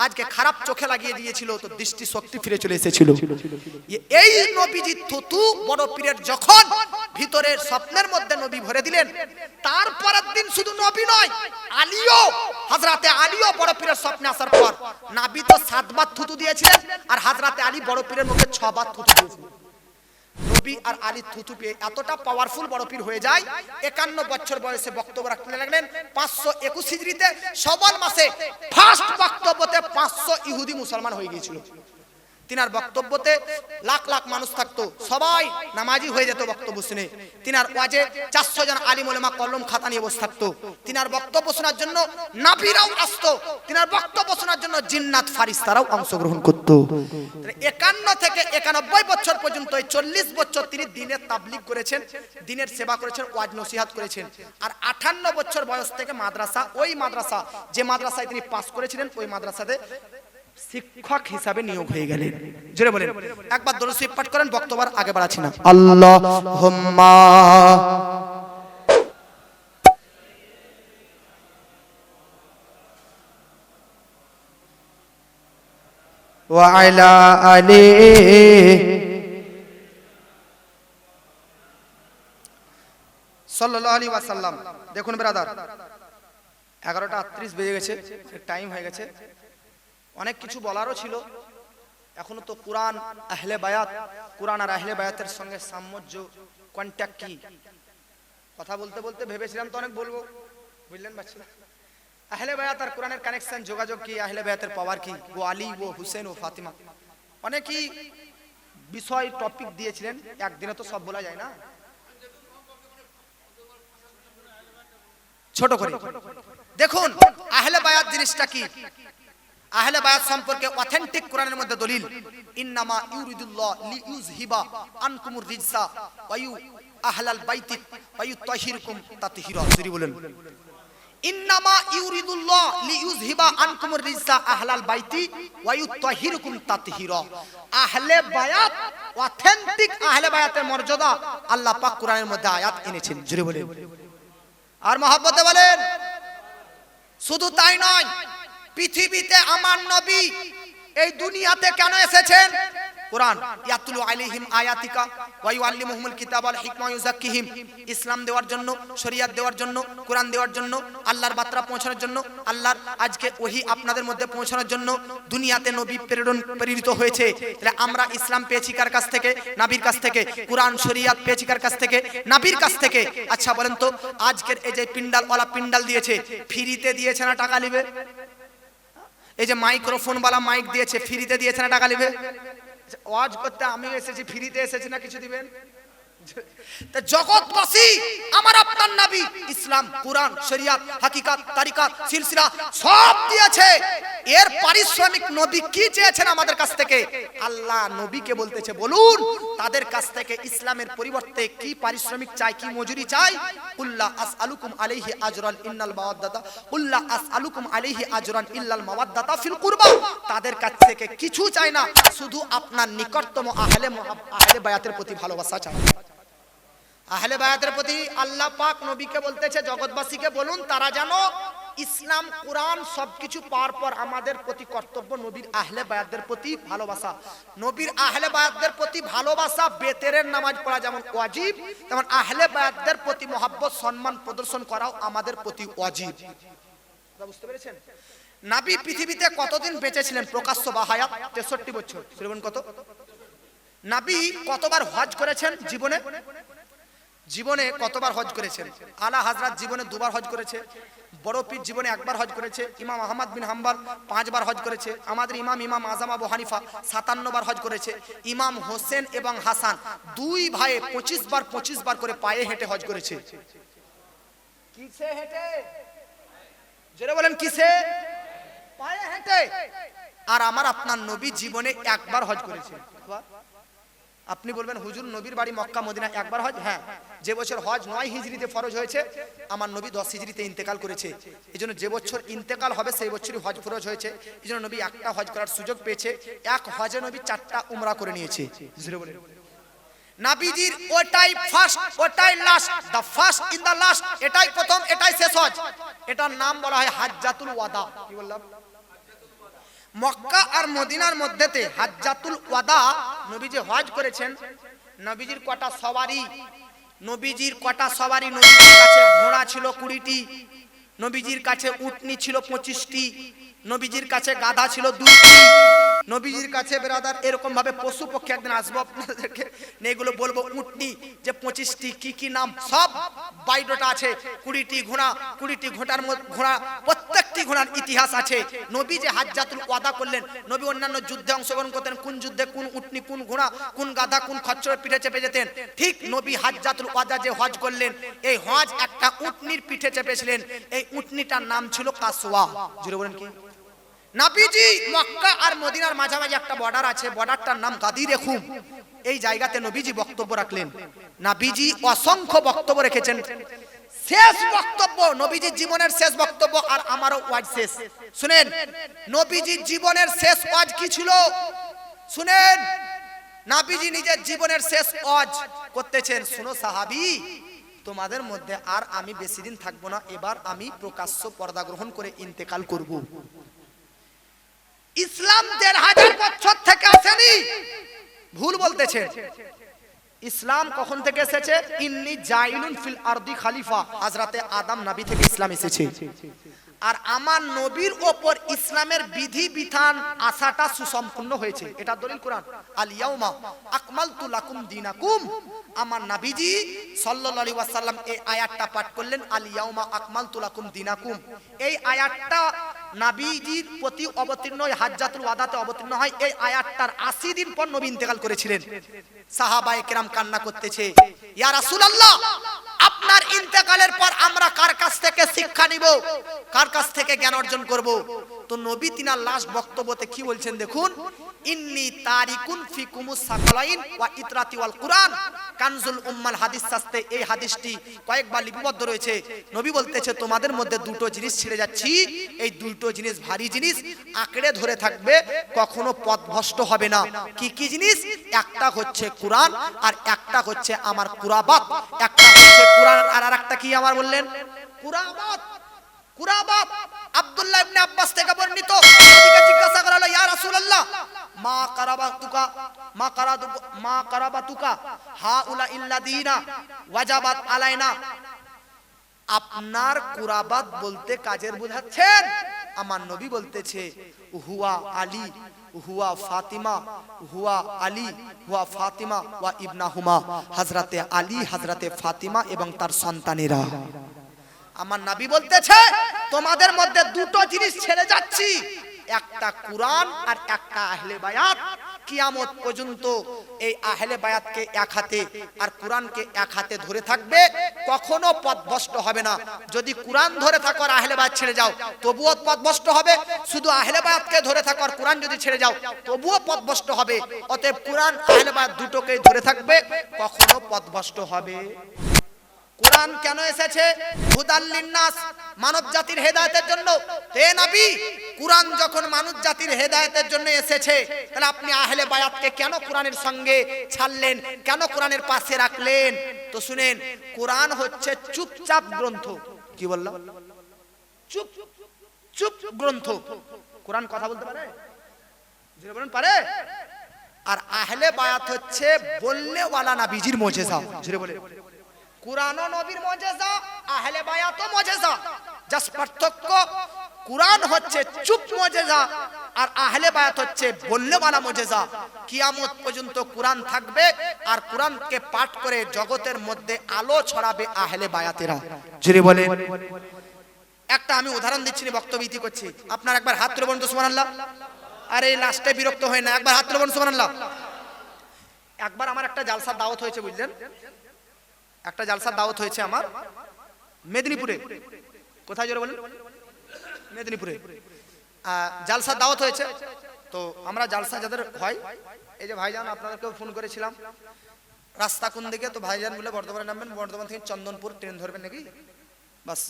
আজকে খারাপ চোখে লাগিয়ে দিয়েছিল, তো দৃষ্টি শক্তি ফিরে চলে এসেছিল। এই নবীজি থুতু বড় পীরের যখন ভিতরের স্বপ্নের মধ্যে নবী ভরে দিলেন, তারপরের দিন শুধু নবী নয়, আলীও, হযরতে আলীও বড় পীরের স্বপ্নে আসার পর, নবী তো 7 বার থুতু দিয়েছিলেন, আর হযরতে আলী বড় পীরের মুখে 6 বার থুতু দিয়েছিলেন। নবী আর আলী থুতু পেয়ে এতটা পাওয়ারফুল বড় পীর হয়ে যায়, 51 বছর বয়সে বক্তব্য রাখতে লাগলেন। 521 হিজরিতে শাওয়াল মাসে ফার্স্ট বক্তব্যতে 500 ইহুদি মুসলমান হয়ে গিয়েছিল। তিনার বক্তব্যতে লাখ লাখ মানুষ থাকতো, সবাই নামাজি হয়ে যেত বক্তব্য শুনে। তিনার ওয়াজে 400 জন আলিম উলেমা কলম খাতা নিয়ে বসে থাকতো। তিনার বক্তব্য শোনার জন্য নাবিরাও আসতো, তিনার বক্তব্য শোনার জন্য জিন্নাত ফারিস্তারাও অংশগ্রহণ করত। 51 থেকে 91 বছর পর্যন্ত 40 বছর তিনি দ্বীনের তাবলীগ করেছেন, দ্বীনের সেবা করেছেন, ওয়াজ নসিহত করেছেন। আর 58 বছর বয়স থেকে মাদ্রাসা, ওই মাদ্রাসা যে মাদ্রাসায় তিনি পাস করেছিলেন, ওই মাদ্রাসাতে শিক্ষক হিসাবে নিয়োগ হয়ে গেলেন। জোরে বলেন, একবার দরুদ শরীফ পাঠ করেন, বক্তব্য আগে বাড়াচ্ছি না। আল্লাহুম্মা ওয়া আলা আলি সাল্লাল্লাহু আলাইহি ওয়াসাল্লাম। দেখুন ব্রাদার, 11:38 বেজে গেছে, টাইম হয়ে গেছে। অনেক কিছু বলারও ছিল, এখনো তো কোরআন আহলে বায়াত, কোরআন আর আহলে বায়াতের সঙ্গে সামঞ্জস্য কন্টাক্ট কি, কথা বলতে বলতে ভেবেছিলাম তো অনেক বলবো, বুঝলেন বাচ্চারা? আহলে বায়াত আর কোরআনের কানেকশন, যোগাযোগ কি, আহলে বায়াতের পাওয়ার কি, ও আলী, ও হুসেন, ও ফাতিমা, অনেকই বিষয় টপিক দিয়েছিলেন, একদিনে তো সব বলা যায় না। ছোট করে দেখুন আহলে বায়াত জিনিসটা কি। আহলে বায়াত সম্পর্কে অথেন্টিক কোরআনের মধ্যে দলিল, ইন্নামা ইউরিদুল্লাহ লিইউযহিবা আনকুমুর রিজসা ওয়া ইউ আহলাল বাইতি ওয়া ইউতাহিরকুম তাতহীরা। যদি বলেন ইন্নামা ইউরিদুল্লাহ লিইউযহিবা আনকুমুর রিজসা আহলাল বাইতি ওয়া ইউতাহিরকুম তাতহীরা। আহলে বায়াত, অথেন্টিক আহলে বায়াতের মর্যাদা আল্লাহ পাক কোরআনের মধ্যে আয়াত এনেছেন। যদি বলেন আর মহব্বতে বলেন। শুধু তাই নয়, পৃথিবীতে আমার নবী এই দুনিয়াতে কেন এসেছেন? কোরআন ইয়াতলু আলাইহিম আয়াতিকা ওয়া ইউআল্লিমুহুমুল কিতাবা ওয়াল হিকমা ওয়া ইউযাক্কিহিম, ইসলাম দেওয়ার জন্য, শরীয়ত দেওয়ার জন্য, কোরআন দেওয়ার জন্য, আল্লাহর বার্তা পৌঁছানোর জন্য, আল্লাহর আজকে ওহী আপনাদের মধ্যে পৌঁছানোর জন্য দুনিয়াতে নবী প্রেরিত হয়েছে। তাহলে আমরা ইসলাম পেয়েছি কার কাছ থেকে? নবীর কাছ থেকে। কোরআন শরীয়ত পেয়েছি কার কাছ থেকে? নবীর কাছ থেকে। আচ্ছা বলেন তো, আজকের এই যে পিন্ডালওয়ালা পিন্ডাল দিয়েছে, ফ্রিতে দিয়েছে না টাকা নেবে? এই যে মাইক্রোফোন वाला মাইক দিয়েছে, ফ্রিতে দিয়েছে না টাকা নেবে? ওয়াজ করতে আমি এসেছি, ফ্রিতে এসেছি না কিছু দিবেন? তা জগৎবাসী আমার আপনার নবী ইসলাম, কোরআন, শরীয়ত, হাকিকত, তরিকত, সিলসিলা সব দিয়েছে। এর পারিশ্রমিক নবী কি চেয়েছেন আমাদের কাছ থেকে? আল্লাহ নবীকে বলতেছে, বলুন তাদের কাছ থেকে ইসলামের পরিবর্তে কি পারিশ্রমিক চাই, কি মজুরি চাই? কুল্লা আসআলুকুম আলাইহি আজরান ইন্নাল মাওয়াদ্দাতা, কুল্লা আসআলুকুম আলাইহি আজরান ইল্লাল মাওয়াদ্দাতা ফিল কুরবা। তাদের কাছ থেকে কিছু চাই না, শুধু আপনার নিকটতম আহলে বায়াতের প্রতি ভালোবাসা চাই। আহলে বায়াতের প্রতি আল্লাহ পাক নবীকে বলতেছে, জগৎবাসীকে বলুন তারা যেন ইসলাম কোরআন সবকিছু পাওয়ার পর আমাদের প্রতি কর্তব্য নবীর আহলে বায়াতদের প্রতি ভালোবাসা। নবীর আহলে বায়াতদের প্রতি ভালোবাসা, বেতেরের নামাজ পড়া যেমন ওয়াজিব, তেমন আহলে বায়াতদের প্রতি মহব্বত সম্মান প্রদর্শন করাও আমাদের প্রতি ওয়াজিব। বুঝতে পেরেছেন? নবী পৃথিবীতে কতদিন বেঁচে ছিলেন প্রকাশ্য বা হায়াত? 63 বছর। শুনবেন কত? নবী কতবার হজ করেছেন জীবনে? জীবনে কতবার হজ করেছেন? আলা হযরত জীবনে 2বার হজ করেছে, বড় পীর জীবনে 1বার হজ করেছে, ইমাম আহমদ বিন হাম্বল 5বার হজ করেছে, আমাদের ইমাম আযম আবু হানিফা 57বার হজ করেছে, ইমাম হোসেন এবং হাসান 2 ভাইয়ে 25 বার করে পায়ে হেঁটে হজ করেছে। কিসে হেঁটে? জোরে বলেন কিসে? পায়ে হেঁটে। আর আমার আপনার নবী জীবনে 1বার হজ করেছে। আপনি বলবেন হুজুর নবীর বাড়ি মক্কা মদিনা, 1বার হজ? হ্যাঁ, যে বছর হজ 9 হিজরিতে ফরজ হয়েছে, আমার নবী 10 হিজরিতে ইন্তেকাল করেছে। এইজন্য যে বছর ইন্তেকাল হবে সেই বছরই হজ ফরজ হয়েছে। এইজন্য নবী 1টা হজ করার সুযোগ পেয়েছে। এক হজে নবী 4টা উমরা করে নিয়েছে। নবীজির ওটাই ফার্স্ট, ওটাই last, the first in the last, এটাই প্রথম, এটাই শেষ হজ। এটার নাম বলা হয় হাজ্জাতুল ওয়াদা। কি বললাম? মক্কা আর মদিনার মধ্যেতে হাজ্জাতুল ওয়াদা নবীজি হজ করেছেন। নবীজির কটা সওয়ারি? নবীজির কটা সওয়ারি? নবীজির কাছে ঘোড়া ছিল 20টি, নবীজির কাছে উটনি ছিল 25টি, নবীজির কাছে গাধা ছিল 2টি, নবীজির কাছে বেরাদার এরকম ভাবে পশু পক্ষী একদিন আসবো আপনাদেরকে, এগুলো বলবো। উটনি যে 25টি, কি নাম সব বাইডটা আছে। 20টি ঘোড়া, 20টি ঘোড়া, প্রত্যেকটি ঘোড়ার ইতিহাস আছে। নবী যে হাজ্জাতুল ওয়াদা করলেন, নবী অন্যান্য যুদ্ধে অংশগ্রহণ করতেন, কোন যুদ্ধে কোন উটনি, কোন ঘোড়া, কোন গাধা, কোন খচ্চরের পিঠে চেপে যেতেন। ঠিক নবী হাজ্জাতুল ওয়াদা যে হজ করলেন, এই হজ একটা উটনির পিঠে চেপেছিলেন। এই উটনিটার নাম ছিল কাসওয়া। জুড়ে বলেন কি? নবীজি মক্কা আর মদিনার মাঝামাঝি একটা বর্ডার আছে, বর্ডারটার নাম গাদিরে খুম। এই জায়গাতে নবীজি বক্তব্য রাখলেন। নবীজি অসংখ্য বক্তব্য রেখেছেন। শেষ বক্তব্য, নবীজির জীবনের শেষ বক্তব্য, আর আমারও ওয়াজ শেষ। শুনেন নবীজির জীবনের শেষ ওয়াজ কি ছিল? শুনেন, নবীজি নিজের জীবনের শেষ ওয়াজ করতেছেন। শুনো সাহাবী, তোমাদের মধ্যে আর আমি বেশি দিন থাকবো না, এবার আমি প্রকাশ্য পর্দা গ্রহণ করে ইন্তেকাল করব। ইসলাম 1500 বছর থেকে আসেনি, ভুল বলতেছেন। ইসলাম কখন থেকে এসেছে? ইন্নী জাইলুন ফিল আরদি খলিফা, হযরতে আদম নবী থেকে ইসলাম এসেছে। আর আমার নবীর ওপর ইসলামের বিধি বিধান আসাটা সুসম্পূর্ণ হয়েছে। এটা দলিল কোরআন। আল ইয়াউমা আকমালতু লাকুম দীনাকুম। আমার নবীজি সাল্লাল্লাহু আলাইহি ওয়াসাল্লাম এই আয়াতটা পাঠ করলেন, আল ইয়াউমা আকমালতু লাকুম দীনাকুম। এই আয়াতটা নবীজির প্রতি অবতীর্ণ হয়, হাজ্জাতুল ওয়াদাতে অবতীর্ণ হয়। এই আয়াতটার 80 দিন পর নবী ইন্তেকাল করেছিলেন। সাহাবায়ে কেরাম কান্না করতেছে, ইয়া রাসূলুল্লাহ, আপনার ইন্তেকালের পর আমরা কার কাছ থেকে শিক্ষা নিব, কার কাছ থেকে জ্ঞান অর্জন করব? তো নবী তিনার লাস্ট বক্তব্যতে কি বলছেন দেখুন, ইন্নী তারিকুন ফিকুমুস সাকালাইন ওয়া ইতরাতি ওয়াল কুরআন। কানজুল উম্মাল হাদিস শাস্ত্রে এই হাদিসটি কয়েকবার লিপিবদ্ধ রয়েছে। নবী বলতেছে, তোমাদের মধ্যে 2টো জিনিস ছেড়ে যাচ্ছি, এই 2টো জিনিস ভারী জিনিস, আঁকড়ে ধরে থাকবে, কখনো পথভ্রষ্ট হবে না। কি কি জিনিস? একটা হচ্ছে কুরআন, আর একটা হচ্ছে আমার কুরাবাত। একটা হচ্ছে কুরআন, আর আরেকটা কি আমার বললেন? কুরাবাত। কুরাবাত আব্দুল্লাহ ইবনে আব্বাস থেকে বর্ণিত। নবীকে জিজ্ঞাসা করা হলো, ইয়া রাসূলুল্লাহ, মা কারাবাতুকা হাউলা ইল্লাযিনা ওয়াজাবাত আলাইনা। আপনার কুরাবাত বলতে কাজের বোঝাচ্ছেন? আমার নবী বলতেছে, হুয়া আলী, হুয়া ফাতিমা, হুয়া আলী, হুয়া ফাতিমা ওয়া ইবনাহুমা। হযরতে আলী, হযরতে ফাতিমা এবং তার সন্তানেরা। আমার নবী বলতেছে, তোমাদের মধ্যে 2টো জিনিস ছেড়ে যাচ্ছি, একটা কুরআন আর একটা আহলে বায়াত। কিয়ামত পর্যন্ত এই আহলে বায়াতকে এক হাতে আর কুরআনকে এক হাতে ধরে থাকবে, কখনো পথভ্রষ্ট হবে না। যদি কুরআন ধরে থাকো আর আহলে বায়াত ছেড়ে যাও, তবুও পথভ্রষ্ট হবে। শুধু আহলে বায়াতকে ধরে থাকো আর কুরআন যদি ছেড়ে যাও, তবুও পথভ্রষ্ট হবে। অতএব কুরআন আহলে বায়াত দুটোকেই ধরে থাকবে, কখনো পথভ্রষ্ট হবে। কুরআন কেন এসেছে? হুদাল লিন্নাস, মানব জাতির হেদায়েতের জন্য। হে নবী, কুরআন যখন মানব জাতির হেদায়েতের জন্য এসেছে, তাহলে আপনি আহলে বায়াতকে কেন কুরআনের সঙ্গে ছাড়লেন, কেন কুরআনের পাশে রাখলেন? তো শুনেন, কুরআন হচ্ছে চুপচাপ গ্রন্থ। কি বললাম? চুপ চুপ গ্রন্থ। কোরআন কথা বলতে পারে? জোরে বলেন পারে? আর আহলে বায়াত হচ্ছে বললে ওয়ালা নবীজির মুজিজা। জোরে বলে, কুরআনও নবীর মুজিজা, আহলে বায়াতও মুজিজা। জাস্ট পার্থক্য, কুরআন হচ্ছে চুপ মুজিজা আর আহলে বায়াত হচ্ছে বললে ওয়ালা মুজিজা। কিয়ামত পর্যন্ত কুরআন থাকবে আর কুরআনকে পাঠ করে জগতের মধ্যে আলো ছড়াবে আহলে বায়াতেরা। জোরে বলে। একটা আমি উদাহরণ দিচ্ছি, বক্তব্য ইতি করছি। আপনার একবার হাত তুলে বলুন তো সুবহানাল্লাহ। আর এই লাস্টে বিরক্ত হয় না, একবার হাত তুলে বলুন সুবহানাল্লাহ। একবার আমার একটা জালসার দাওয়াত হয়েছে, বুঝলেন? একটা জালসার দাওয়াত হয়েছে আমার মেদিনীপুরে। কোথায় জোরে বলেন? মেদিনীপুরে জালসার দাওয়াত হয়েছে। তো আমরা জালসা যাদের হয়, এই যে ভাইজান আপনাদেরকেও ফোন করেছিলাম, রাস্তা কোন দিকে? তো ভাইজান বলে বর্ধমানে নামবেন, বর্ধমান থেকে চন্দনপুর ট্রেন ধরবেন নাকি? বাস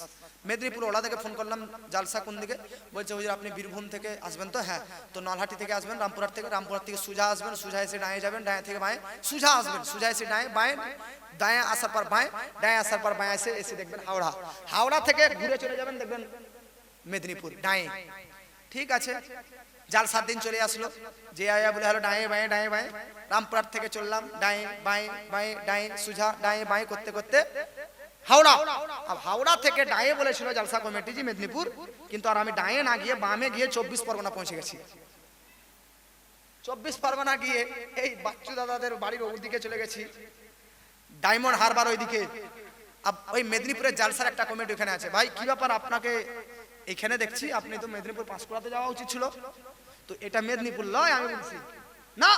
মেদিনীপুর ওলা থেকে ফোন করলাম, জালসা কোন দিকে? বলছে হুজুর আপনি বীরভূম থেকে আসবেন তো? হ্যাঁ। তো নলহাটি থেকে আসবেন, রামপুরহাট থেকে, রামপুরহাট থেকে সুজা আসবেন, সুজা এসে ডায়ে যাবেন, ডায়ে থেকে বাঁয়ে, সুজা আসবেন, সুজা এসে ডায়ে, বাঁয়ে, দায়ে আসার পর বাঁয়ে, ডায়ে আসার পর বাঁয়ে এসে দেখবেন হাওড়া, হাওড়া থেকে ঘুরে চলে যাবেন, দেখবেন মেদিনীপুর ডায়ে। ঠিক আছে, জালসার দিন চলে আসলো, যে আয়া বলে হলো ডায়ে বাঁয়ে, ডায়ে বাঁয়ে। রামপুরহাট থেকে চললাম ডায়ে বাঁয়ে, বাঁয়ে ডায়ে, সুজা ডায়ে বাঁয়ে করতে করতে হাওড়া। अब হাওড়া থেকে ডায়ে বলেছিল জালসা কমিটি জি মেদিনীপুর, কিন্তু আর আমি ডায়ে না গিয়ে বামে গিয়ে 24 পরগনা পৌঁছে গেছি। 24 পরগনা গিয়ে এই বাচ্চু দাদাদের বাড়ির ওদিকে চলে গেছি, ডায়মন্ড হারবার ওইদিকে। ওই মেদিনীপুরের জালসার একটা কমিটি ওখানে আছে। ভাই কি ব্যাপার, আপনাকে এখানে দেখছি, আপনি তো মেদিনীপুর পাঁশকুড়াতে যাওয়া উচিত ছিল। তো এটা মেদিনীপুর লয়, আমি বলছি না,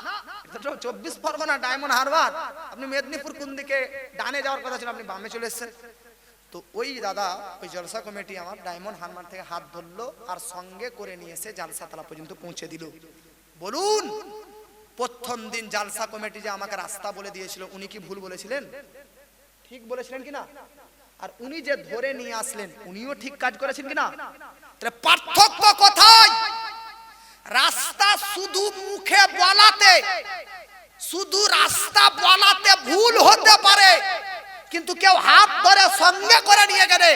এটা তো 24 পরগনা ডায়মন্ড হারবার। আপনি মেদিনীপুর কোন দিকে? ডানে যাওয়ার কথা ছিল, আপনি বামে চলে এসেছেন। তো ওই দাদা, ওই জলসা কমিটি আমার ডায়মন্ড হারবার থেকে হাত ধরলো আর সঙ্গে করে নিয়ে এসে জালসা তালা পর্যন্ত পৌঁছে দিল। বলুন, প্রথম দিন জালসা কমিটি যে আমাকে রাস্তা বলে দিয়েছিল, উনি কি ভুল বলেছিলেন? ঠিক বলেছিলেন কিনা? আর উনি যে ধরে নিয়ে আসলেন, উনিও ঠিক কাজ করেছেন কিনা? তাহলে পার্থক্য কোথায়? রাস্তা শুধু মুখে বলাতে, শুধু রাস্তা বলাতে ভুল হতে পারে, কিন্তু কেউ হাত ধরে সঙ্গে করে নিয়ে গেলে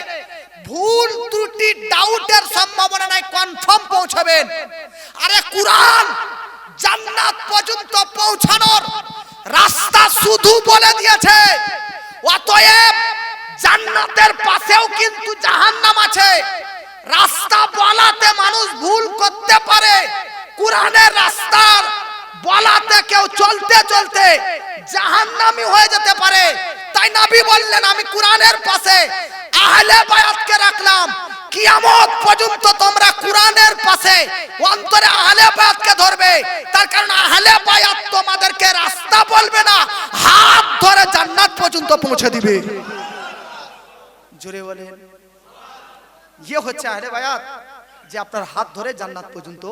ভুল ত্রুটি ডাউটের সম্ভাবনা নাই, কনফার্ম পৌঁছাবেন। আরে কুরআন জান্নাত পর্যন্ত পৌঁছানোর রাস্তা শুধু বলে দিয়েছে, অতএব জান্নাতের পাশেও কিন্তু জাহান্নাম আছে। রাস্তা বলাতে মানুষ ভুল করতে পারে, কুরআনের রাস্তার বলাতে কেউ চলতে চলতে জাহান্নামী হয়ে যেতে পারে। তাই নবী বললেন, আমি কুরআনের পাশে আহলে বায়াতকে রাখলাম, কিয়ামত পর্যন্ত তোমরা কুরআনের পাশে অন্তরে আহলে বায়াতকে ধরবে। তার কারণ আহলে বায়াত তোমাদেরকে রাস্তা বলবে না, হাত ধরে জান্নাত পর্যন্ত পৌঁছে দিবে। জোরে বলেন। ইয়ে হচ্ছে আহলে বায়াত, যে আপনার হাত ধরে জান্নাত পর্যন্ত।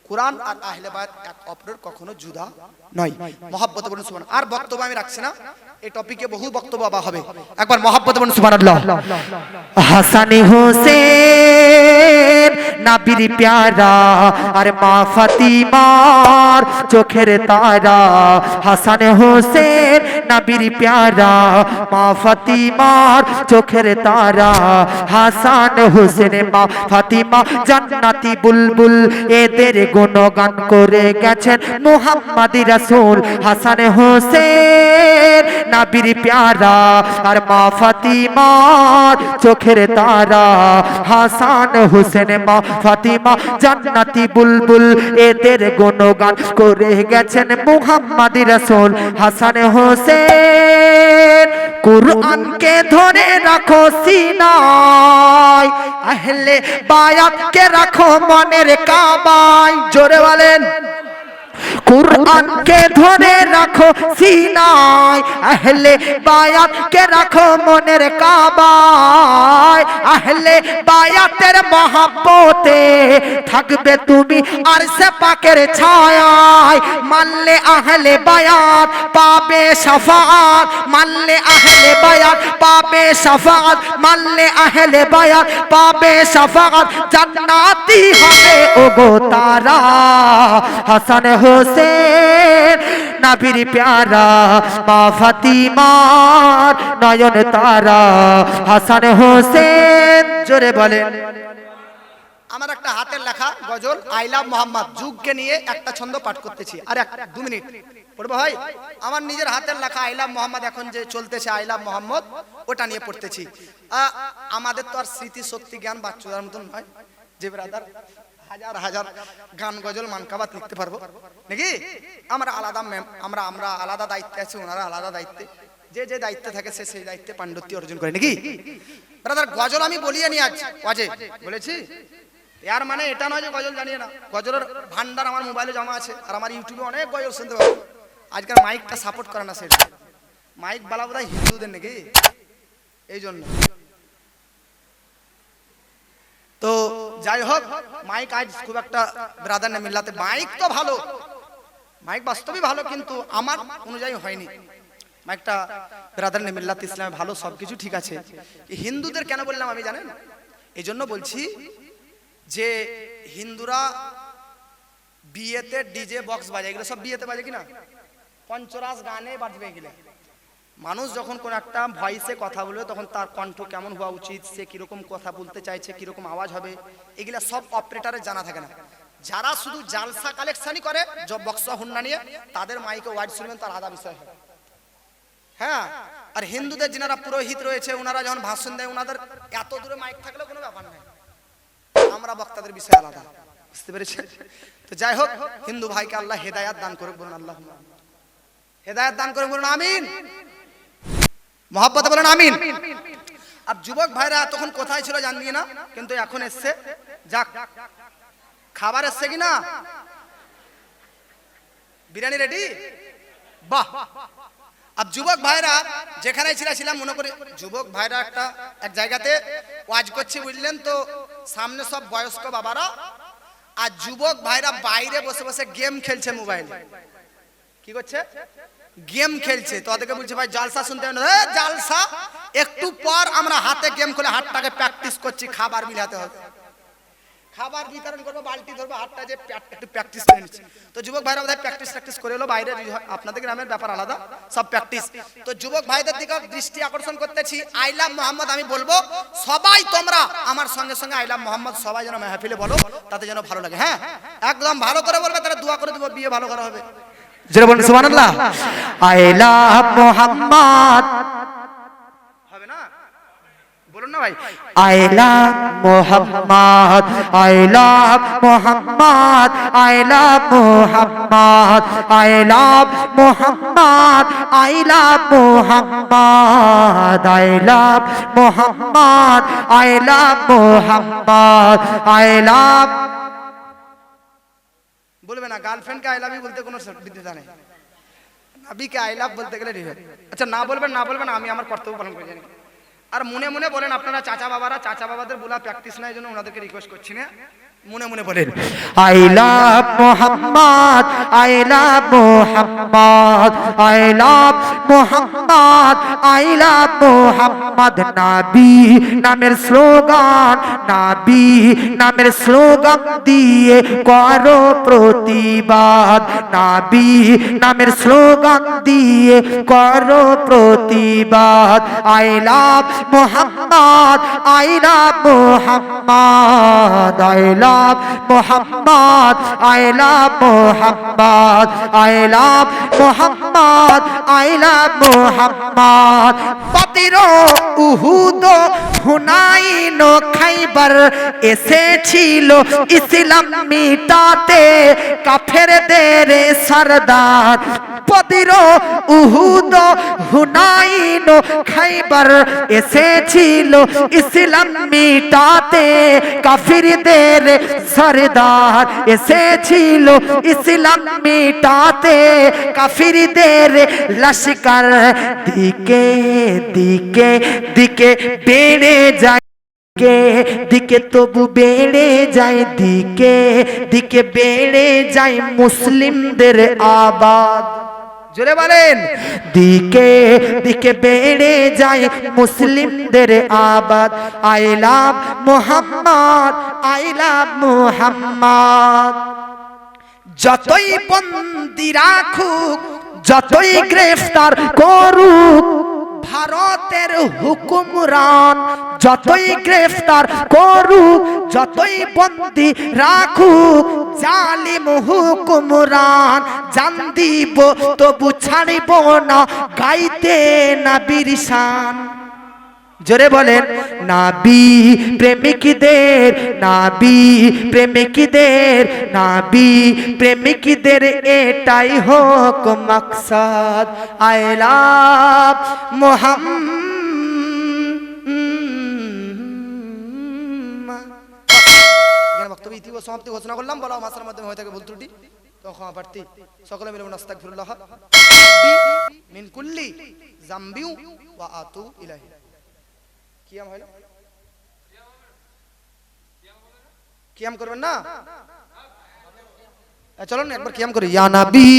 কুরআন আর আহলে বায়াত এক অপরের কখনো জুদা নয়। মহব্বতে বলুন সুবহান। আর বক্তব্য আমি রাখছি না, এই টপিকে বহু বক্তব্য আবার হবে। একবার মহব্বতে বলুন সুবহানাল্লাহ। হাসান হোসেন নবীর প্যারা আর মা ফাতিমার চোখের তারা। হাসান হোসেন নবীর প্যারা, মা ফাতিমার চোখের তারা। হাসান হোসেন মা ফাতিমা জান্নাতি বুলবুল, এদের গুণগান করে গেছেন মুহাম্মাদি রাসূল। হাসান হোসেন নবীর প্যারা আর মা ফাতিমার চোখের তারা। হাসান হোসেন মা ফাতিমা জান্নাতি বুলবুল, এদের গুণগান করে গেছেন মুহাম্মাদি রাসূল। হাসান হোসেন কুরআনকে ধরে রাখো সিনায়, আহলে বায়াতকে রাখো মনের কাবায়। জোরে বলেন। কুরআনকে ধরে রাখো সিনায়, আহলে বায়াতকে রাখো মনের কাবায়। আহলে বায়াতের মহব্বতে থাকবে তুমি আরশে পাকের ছায়ায়। মানলে আহলে বায়াত পাবে শাফাআত, মানলে আহলে বায়াত পাবে শাফাআত, মানলে আহলে বায়াত পাবে শাফাআত। জান্নাতি হবে ওগো তারা। হাসান হোসেন নবীর প্যারা, মা ফাতিমার নয়ন তারা। হাসান হোসেন, জোরে বলেন। আমার একটা হাতের লেখা গজল আই লাভ মোহাম্মদ যুগকে নিয়ে একটা ছন্দ পাঠ করতেছি, আর 2 মিনিট পড়বো ভাই। আমার নিজের হাতের লেখা আই লাভ মোহাম্মদ এখন যে চলতেছে আই লাভ মোহাম্মদ, ওটা নিয়ে পড়তেছি। আমাদের তো আর স্মৃতি শক্তি জ্ঞান বাচ্চাদের মতন নয় যে ব্রাদার হাজার হাজার গান গজল মানকাবাত লিখতে পারবো নাকি। আমরা আলাদা আমরা আলাদা দায়িত্বে আছি, ওনারা আলাদা দায়িত্বে, যে যে দায়িত্বে থাকে সে সেই দায়িত্বে পাণ্ডত্য অর্জন করে নাকি। ব্রাদার গজল আমি বলিয়ে নি আজ ওয়াজে বলেছি, এর মানে এটা নয় যে গজল জানিয়ে না। গজলের ভান্ডার আমার মোবাইলে জমা আছে, আর আমার ইউটিউবে অনেক গজল শুনতে পাবো। আজকাল মাইকটা সাপোর্ট করে না, সেটা মাইক বালা বোধ হয় হিন্দুদের নাকি, এই জন্য। তো যাই হোক, মাইক আজ খুব একটা ব্রাদার না মিল্লাতে, মাইক তো ভালো, মাইক বাস্তবই ভালো, কিন্তু আমার অনুযায়ী হয়নি মাইকটা। ব্রাদার না মিল্লাত ইসলামে ভালো, সবকিছু ঠিক আছে। হিন্দুদের কেন বললাম আমি জানেন? এই জন্য বলছি যে হিন্দুরা বিয়েতে ডিজে বক্স বাজে, এগুলো সব বিয়েতে বাজে কিনা, পঞ্চরাস গানে বাজবে এগুলো। মানুষ যখন কোন একটা ভয়েসে কথা বলবে তখন তার কণ্ঠ কেমন হওয়া উচিত, সে কিরকম কথা বলতে চাইছে, কিরকম আওয়াজ হবে, এগুলা সব অপারেটরের জানা থাকে না। যারা শুধু জালসা কালেকশনই করে বক্স হুন্না নিয়ে, তাদের মাইকে ওয়াইড শুনবেন, তার আলাদা বিষয় হয়। হ্যাঁ, আর হিন্দুদের যারা পুরোহিত রয়েছে, ওনারা যখন ভাষণ দেয়, ওনাদের এত দূরে মাইক থাকলেও কোনো ব্যাপার নাই, আমরা বক্তাদের বিষয় আলাদা, বুঝতে পেরেছেন? তো যাই হোক, হিন্দু ভাইকে আল্লাহ হেদায়াত দান করুক, বলুন আল্লাহ হেদায়াত দান করুক, বলুন আমিন, মহব্বতে বলুন আমিন। আর যুবক ভাইরা তখন কোথায় ছিল জানি না, কিন্তু এখন এসছে, যাক খাবার এসছে কিনা, বিরিয়ানি রেডি, বাহ। আর যুবক ভাইরা যেখানে ছিলাম, মনে করি যুবক ভাইরা এক জায়গাতে ওয়াজ করছে, বুঝলেন তো, সামনে সব বয়স্ক বাবারা, আর যুবক ভাইরা বাইরে বসে বসে গেম খেলছে মোবাইলে। কি করছে? গেম খেলছে। তো ওদেরকে বলছে ভাই জালসা শুনতে হবে না, জালসা একটু পর আমরা হাতে গেম খেলে হাতটাকে প্র্যাকটিস করছি, খাবার বিলাতে হবে, খাবার বিতরণ করবো, বালতি ধরবো, হাতটা যে একটু প্র্যাকটিস করে নিচ্ছি। তো যুবক ভাইরা বোধহয় প্র্যাকটিস করে এলো, বাইরে আপনাদের গ্রামের ব্যাপার আলাদা, সব প্র্যাকটিস। তো যুবক ভাইদের দিকে দৃষ্টি আকর্ষণ করতেছি, আই লাভ মোহাম্মদ আমি বলবো, সবাই তোমরা আমার সঙ্গে সঙ্গে আই লাভ মোহাম্মদ সবাই যেন মেহফিলে বলো, তাতে যেন ভালো লাগে। হ্যাঁ, একদম ভালো করে বলবে, তারা দোয়া করে দেবো, বিয়ে ভালো করা হবে। জোরে বলুন সুবহানাল্লাহ। আই লাভ মোহাম্মদ হবে না, বলুন না ভাই, I love Muhammad, I love Muhammad, I love Muhammad, I love Muhammad, I love Muhammad, I love Muhammad, I love Muhammad, I লাভ। বলবে না গার্লফ্রেন্ডকে আই লাভ ইউ বলতে কোনো বিদ্যুৎ নেই, নবীকে আই লাভ বলতে গেলে রিহে। আচ্ছা না বলবেন, আমি আমার কর্তব্য পালন করে জানি। আর মনে মনে বলেন আপনারা, চাচা বাবাদের বলা প্র্যাকটিস নাই, জন্য ওনাদেরকে রিকোয়েস্ট করছি না, মনে মনে বলেন I love Muhammad, I love Muhammad, I love Muhammad, I love Mohammad. নবী নামের স্লোগান, নবী নামের স্লোগান দিয়ে করো প্রতিবাদ, নবী নামের স্লোগান দিয়ে করো প্রতিবাদ। I love Muhammad, I love Muhammad, I love Muhammad, I love Muhammad, I love Muhammad, I love Muhammad. Badr Uhud Hunain Khaibar এসেছিল ইসলাম মিটাতে কাফেরদের সরদার। বদর উহুদ হুনাইন খাইবার এসেছিল ইসলাম মিটাতে কাফিরদের সরদার, এসেছিল ইসলাম মিটাতে কাফিরদের লস্কর। দিকে দিকে দিকে বেড়ে যায়, দিকে তবু বেড়ে যায়, দিকে দিকে বেড়ে যায় মুসলিমদের আবাদ। জোরে বলেন, দিকে দিকে বেড়ে যায় মুসলিমদের আবাদ। I love Muhammad, I love Mohammad. যতই বন্দি রাখুক, যতই গ্রেফতার করুক, ভারতের হুকুমরান যতই গ্রেফতার করুক, যতই বন্দি রাখুক, জালিম হুকুমরান জান দিব তবু ছাড়িব না গাইতে নবীর শান। জোরে বলেন নবী প্রেমিকদের, নবী প্রেমিকদের, নবী প্রেমিকদের এটাই হোক মাকসাদ। I love Muhammad. এখানে বক্তব্য ইতিবাচক সমাপ্তি ঘোষণা করলাম। বলা মাসের মাধ্যমে হয়ে থাকে ভুল ত্রুটি, তো ক্ষমা প্রার্থী। সকলে মিলে আস্তাগফিরুল্লাহ মিন কুল্লি যামবিউ ওয়া আতু ইলাইহি। কিয়াম হইল, কিয়াম করবেন না? চলুন একবার কিয়াম করি। ইয়া নবী